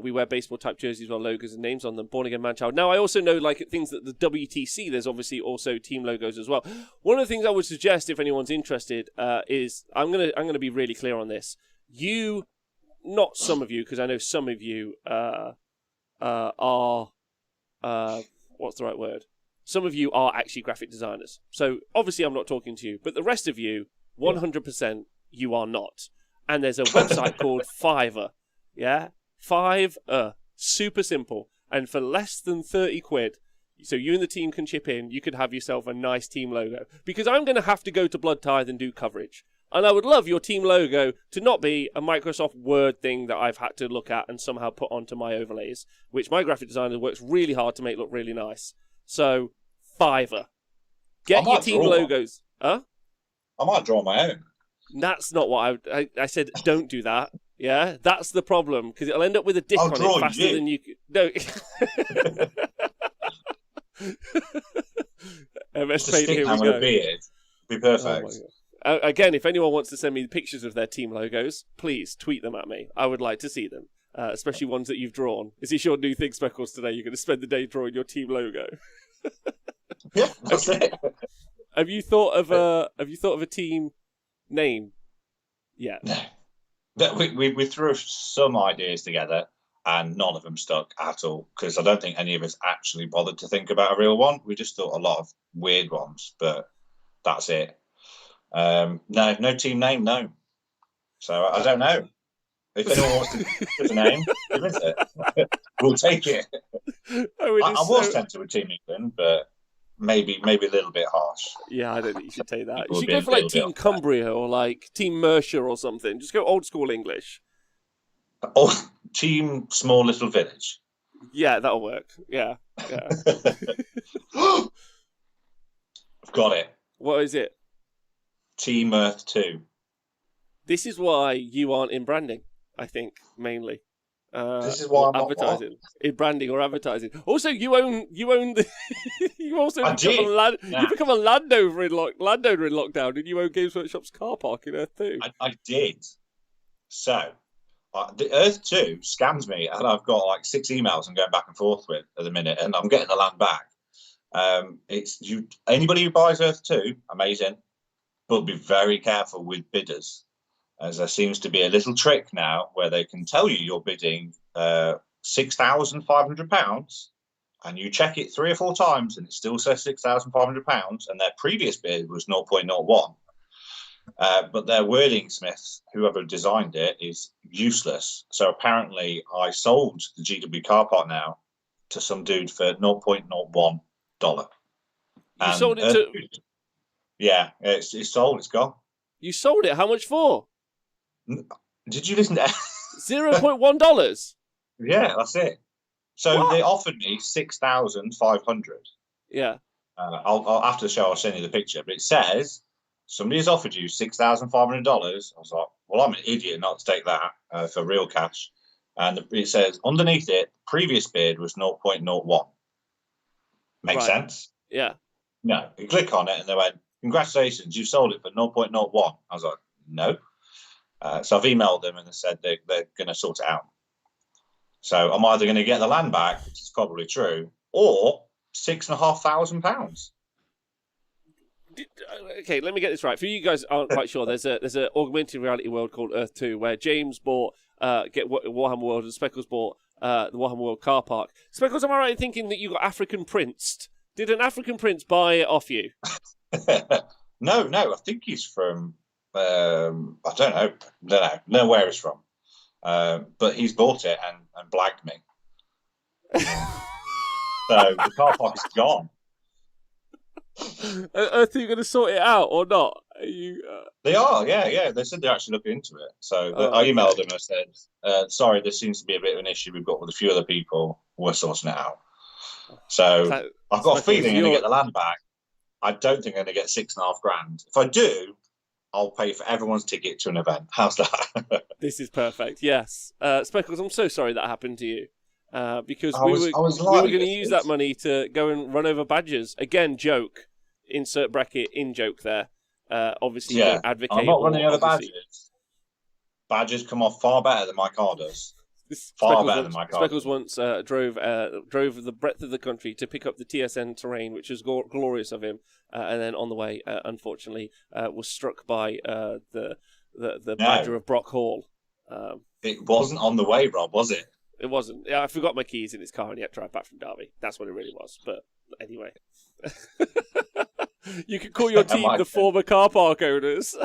We wear baseball-type jerseys with our logos and names on them. Born Again Manchild. Now, I also know, like, things that the WTC, there's obviously also team logos as well. One of the things I would suggest, if anyone's interested, is I'm gonna be really clear on this. You, not some of you, because I know some of you are what's the right word? Some of you are actually graphic designers. So obviously I'm not talking to you, but the rest of you, 100% you are not. And there's a website called Fiverr. Yeah? Fiverr. Super simple. And for less than 30 quid, so you and the team can chip in, you could have yourself a nice team logo. Because I'm going to have to go to Blood Tithe and do coverage. And I would love your team logo to not be a Microsoft Word thing that I've had to look at and somehow put onto my overlays, which my graphic designer works really hard to make look really nice. So, Fiverr. Get your team logos. Huh? I might draw my own. That's not what I said. Don't do that. Yeah, that's the problem because it'll end up with a dick on it faster than you could. No. MS Paint, here we go. Beard. Be perfect. Again, if anyone wants to send me pictures of their team logos, please tweet them at me. I would like to see them, especially ones that you've drawn. Is this your new thing, Speckles? Today, you're going to spend the day drawing your team logo. Yeah, that's it. Have you thought of a team name? Yeah. No. We threw some ideas together. and none of them stuck at all, because I don't think any of us actually bothered to think about a real one. We just thought a lot of weird ones, but that's it. No team name, no. So I don't know. If anyone wants to give a name, give it. We'll take it. I was tempted with Team England, but maybe a little bit harsh. Yeah, I don't think you should take that. You should go for like Team Cumbria or like Team Mercia or something. Just go old school English. Oh, Team Small Little Village. Yeah, that'll work. Yeah. I've got it. What is it? Team Earth 2. This is why you aren't in branding, I think, mainly. This is why I'm advertising in branding or advertising. Also, you own the. You also become a landowner in lockdown, and you own Games Workshop's car park in Earth 2. I did. So, the Earth 2 scams me, and I've got like 6 emails I'm going back and forth with at the minute, and I'm getting the land back. Anybody who buys Earth 2, amazing, but be very careful with bidders, as there seems to be a little trick now where they can tell you you're bidding £6,500, and you check it 3 or 4 times and it still says £6,500, and their previous bid was 0.01. But their wordingsmiths, whoever designed it, is useless. So apparently I sold the GW car park now to some dude for $0.01. You sold it to... Yeah, it's sold, it's gone. You sold it? How much for? Did you listen to $0.1? Yeah, that's it. So They offered me 6,500. Yeah. I'll after the show I'll send you the picture, but it says somebody has offered you $6,500. I was like, well, I'm an idiot not to take that for real cash. And it says underneath it, previous bid was 0.01. Makes sense? Yeah. No, you click on it and they went, congratulations, you sold it for 0.01. I was like, no. So I've emailed them and they said they're going to sort it out. So I'm either going to get the land back, which is probably true, or £6,500. Okay, let me get this right. For you guys aren't quite sure, there's an augmented reality world called Earth 2 where James bought Warhammer World and Speckles bought the Warhammer World car park. Speckles, am I right in thinking that you got African Princed? Did an African prince buy it off you? No, I think he's from... I don't know where he's from, but he's bought it and blagged me. So the car park is gone. Are you going to sort it out or not? Are you? They are, yeah. They said they're actually looking into it. So I emailed them and I said, "Sorry, there seems to be a bit of an issue we've got with a few other people. We're sorting it out." So I've got a feeling I'm going to get the land back. I don't think I'm going to get $6,500. If I do, I'll pay for everyone's ticket to an event. How's that? This is perfect. Yes, Speckles, I'm so sorry that happened to you. Because we were going to use that money to go and run over badgers. Again, joke. Insert bracket in joke there. Obviously, don't advocate. I'm not running over badgers. Badgers come off far better than my car does. Better than my car. Speckles once drove the breadth of the country to pick up the TSN terrain, which was glorious of him. And then on the way, unfortunately, was struck by the badger of Brock Hall. It wasn't on the way, Rob, was it? It wasn't. I forgot my keys in his car and he had to drive back from Derby. That's what it really was. But anyway. You could call your team the former car park owners.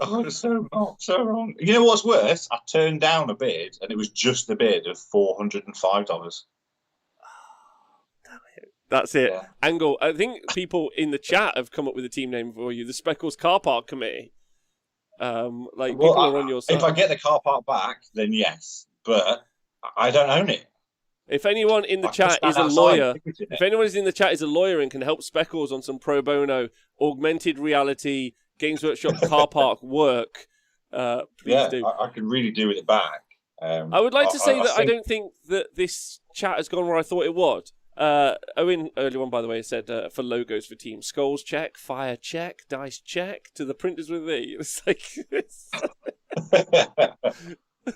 Oh, it's so wrong. You know what's worse? I turned down a bid and it was just the bid of $405. That's it. Yeah. Angle. I think people in the chat have come up with a team name for you. The Speckles Car Park Committee. People are on your side. If I get the car park back, then yes. But I don't own it. If anyone in the chat is a lawyer, and can help Speckles on some pro bono augmented reality Games Workshop car park work, please do. I could really do with it back. I would like to say that I don't think that this chat has gone where I thought it would. Owen earlier on, by the way, said for logos for teams, skulls check, fire check, dice check, to the printers with me. It's like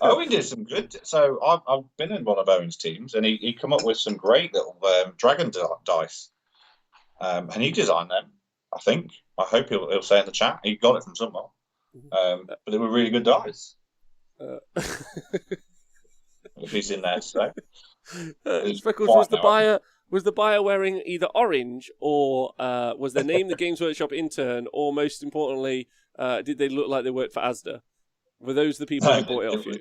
Owen did some good. So I've been in one of Owen's teams, and he come up with some great little dragon dice, and he designed them. I think. I hope he'll say in the chat he got it from somewhere. But they were really good dice. If he's in there, so Speckles, was the buyer wearing either orange or was their name the Games Workshop intern, or most importantly, did they look like they worked for Asda? Were those the people who bought it off you?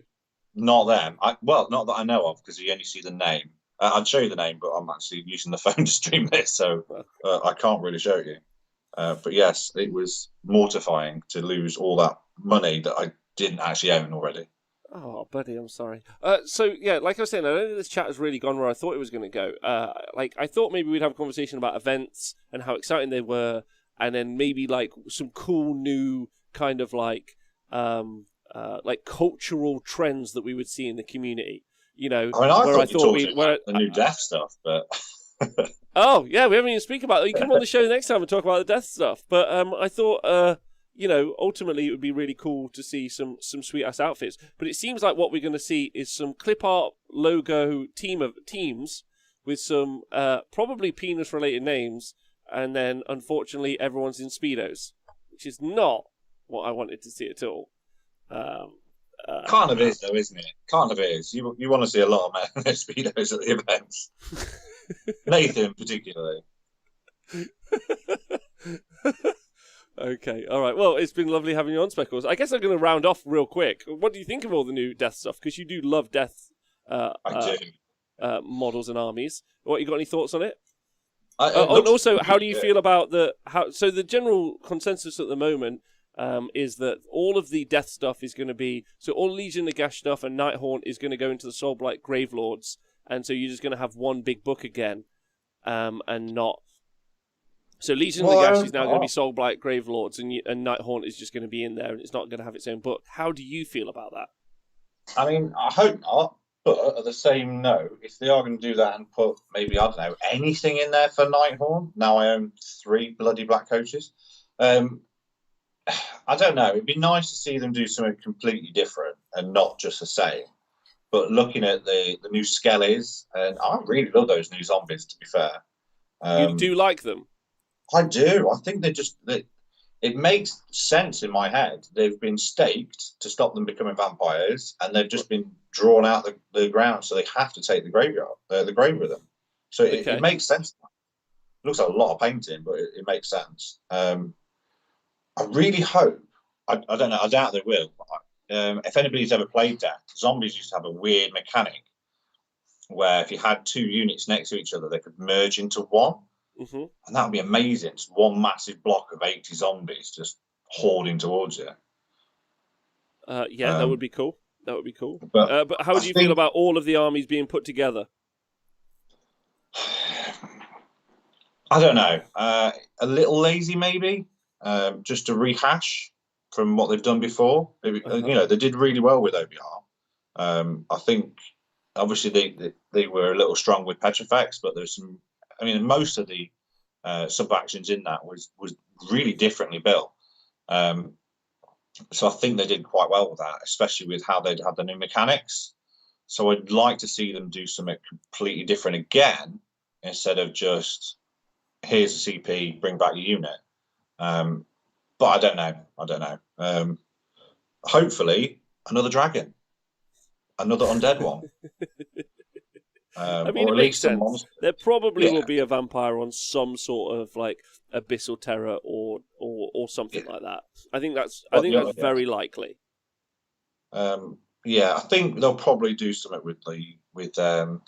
Not them. Well, not that I know of, because you only see the name. I'd show you the name, but I'm actually using the phone to stream this, so I can't really show you. But yes, it was mortifying to lose all that money that I didn't actually own already. Oh, buddy, I'm sorry. So, yeah, like I was saying, I don't think this chat has really gone where I thought it was going to go. I thought maybe we'd have a conversation about events and how exciting they were, and then maybe, some cool new kind of, cultural trends that we would see in the community. You know, I mean, I thought the new death stuff, but... Oh, yeah, we haven't even speak about it. You come on the show next time and talk about the death stuff. But I thought... ultimately it would be really cool to see some sweet-ass outfits. But it seems like what we're going to see is some clip art logo teams with some probably penis-related names, and then, unfortunately, everyone's in Speedos, which is not what I wanted to see at all. Kind of is, though, isn't it? Kind of is. You want to see a lot of men in their Speedos at the events. Nathan, particularly. Okay, all right. Well, it's been lovely having you on, Speckles. I guess I'm going to round off real quick. What do you think of all the new death stuff? Because you do love death models and armies. What, you got any thoughts on it? And also, how do you feel about So the general consensus at the moment is that all of the death stuff is going to be... So all Legion of Nagash stuff and Nighthaunt is going to go into the Soulblight Gravelords, and so you're just going to have one big book again, and not... So Legion of Nagash is now going to be Soulblight Gravelords, and Nighthaunt is just going to be in there, and it's not going to have its own book. How do you feel about that? I mean, I hope not, but at the same note, if they are going to do that and put maybe, I don't know, anything in there for Nighthaunt, now I own 3 bloody black coaches. I don't know. It'd be nice to see them do something completely different and not just the same. But looking at the new Speccles, and I really love those new zombies, to be fair. You do like them? I do. I think it makes sense in my head. They've been staked to stop them becoming vampires, and they've just been drawn out the ground, so they have to take the grave with them. So it makes sense. It looks like a lot of painting, but it makes sense. I really hope. I don't know. I doubt they will. If anybody's ever played Death, zombies used to have a weird mechanic where if you had 2 units next to each other, they could merge into one. Mm-hmm. And that would be amazing. It's one massive block of 80 zombies just hoarding towards you. That would be cool. That would be cool. But how do you feel about all of the armies being put together? I don't know. A little lazy, maybe. Just to rehash from what they've done before. Maybe, they did really well with OBR. I think, obviously, they were a little strong with Petrifex, but there's some... I mean, most of the sub-factions in that was really differently built. So I think they did quite well with that, especially with how they'd had the new mechanics. So I'd like to see them do something completely different again, instead of just, here's a CP, bring back your unit. But I don't know. Hopefully, another dragon. Another undead one. I mean, it makes sense. There probably will be a vampire on some sort of abyssal terror or something like that. I think that's very likely. I think they'll probably do something with the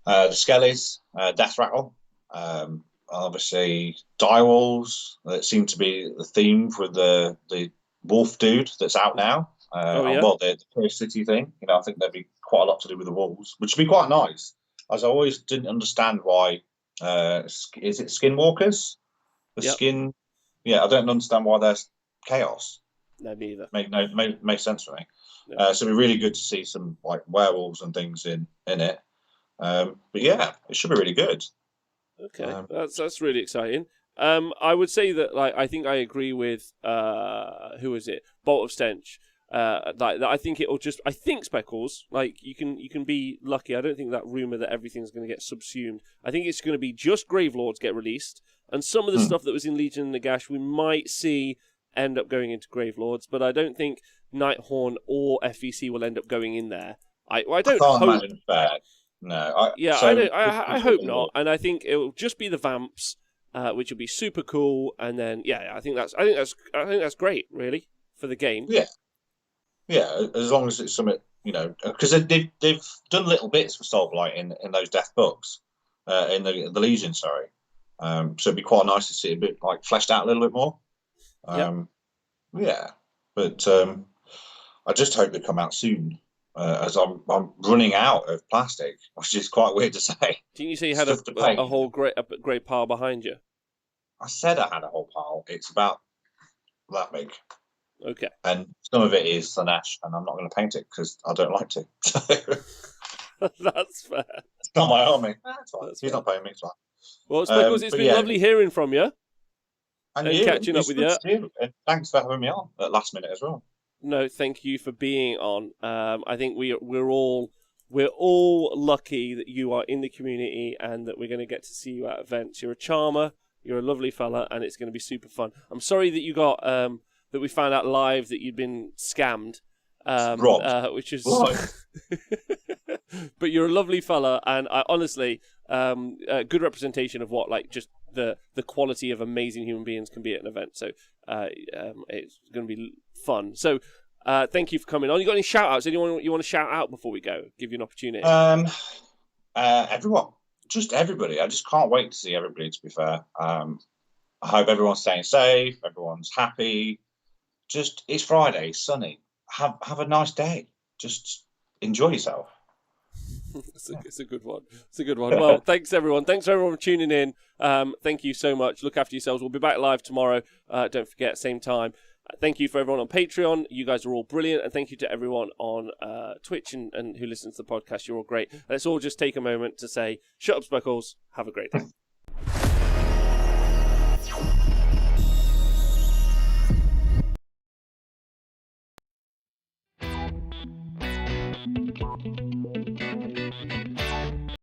Skellies, Death Rattle. Obviously, direwolves that seem to be the theme for the wolf dude that's out now. Well, the First City thing. I think there'd be quite a lot to do with the wolves, which would be quite nice. As I always didn't understand why. Is it skinwalkers? Skin. Yeah, I don't understand why they're chaos. No, me either. Makes sense for me. So it'd be really good to see some werewolves and things in it. But yeah, it should be really good. Okay, that's really exciting. I would say that I think I agree with who is it? Bolt of Stench. I think it'll just. I think Speckles. You can be lucky. I don't think that rumor that everything's going to get subsumed. I think it's going to be just Gravelords get released, and some of the stuff that was in Legion and Nagash we might see end up going into Gravelords. But I don't think Nighthorn or FVC will end up going in there. I don't can't hope. imagine fair. No. I hope not. And I think it will just be the Vamps, which will be super cool. And then I think that's great, really, for the game. Yeah, as long as it's something, because they've done little bits for Soulblight in those death books, in the Legion, sorry. So it'd be quite nice to see it a bit like fleshed out a little bit more. Yeah, but I just hope they come out soon, as I'm running out of plastic, which is quite weird to say. Didn't you say you had a whole great pile behind you? I said I had a whole pile. It's about that big. Okay. And some of it is Slanesh, and I'm not going to paint it because I don't like to. That's fair. It's not my army. That's fine. He's fair. not paying me. It's fine. Well, Speccles, it's been lovely hearing from you. And catching up with you. And thanks for having me on at last minute as well. No, thank you for being on. I think we're all lucky that you are in the community and that we're going to get to see you at events. You're a charmer, you're a lovely fella, and it's going to be super fun. I'm sorry that you got that we found out live that you'd been scammed, which is. But you're a lovely fella, and I honestly, a good representation of what just the quality of amazing human beings can be at an event. So it's going to be fun. So thank you for coming on. You got any shout outs? Anyone you want to shout out before we go? Give you an opportunity. Everyone, just everybody. I just can't wait to see everybody. To be fair, I hope everyone's staying safe. Everyone's happy. It's Friday, it's sunny. Have a nice day. Just enjoy yourself. It's a good one. It's a good one. Well, thanks everyone. Thanks everyone for tuning in. Thank you so much. Look after yourselves. We'll be back live tomorrow. Don't forget, same time. Thank you for everyone on Patreon. You guys are all brilliant. And thank you to everyone on Twitch and who listens to the podcast. You're all great. Let's all just take a moment to say, shut up, Speckles. Have a great day.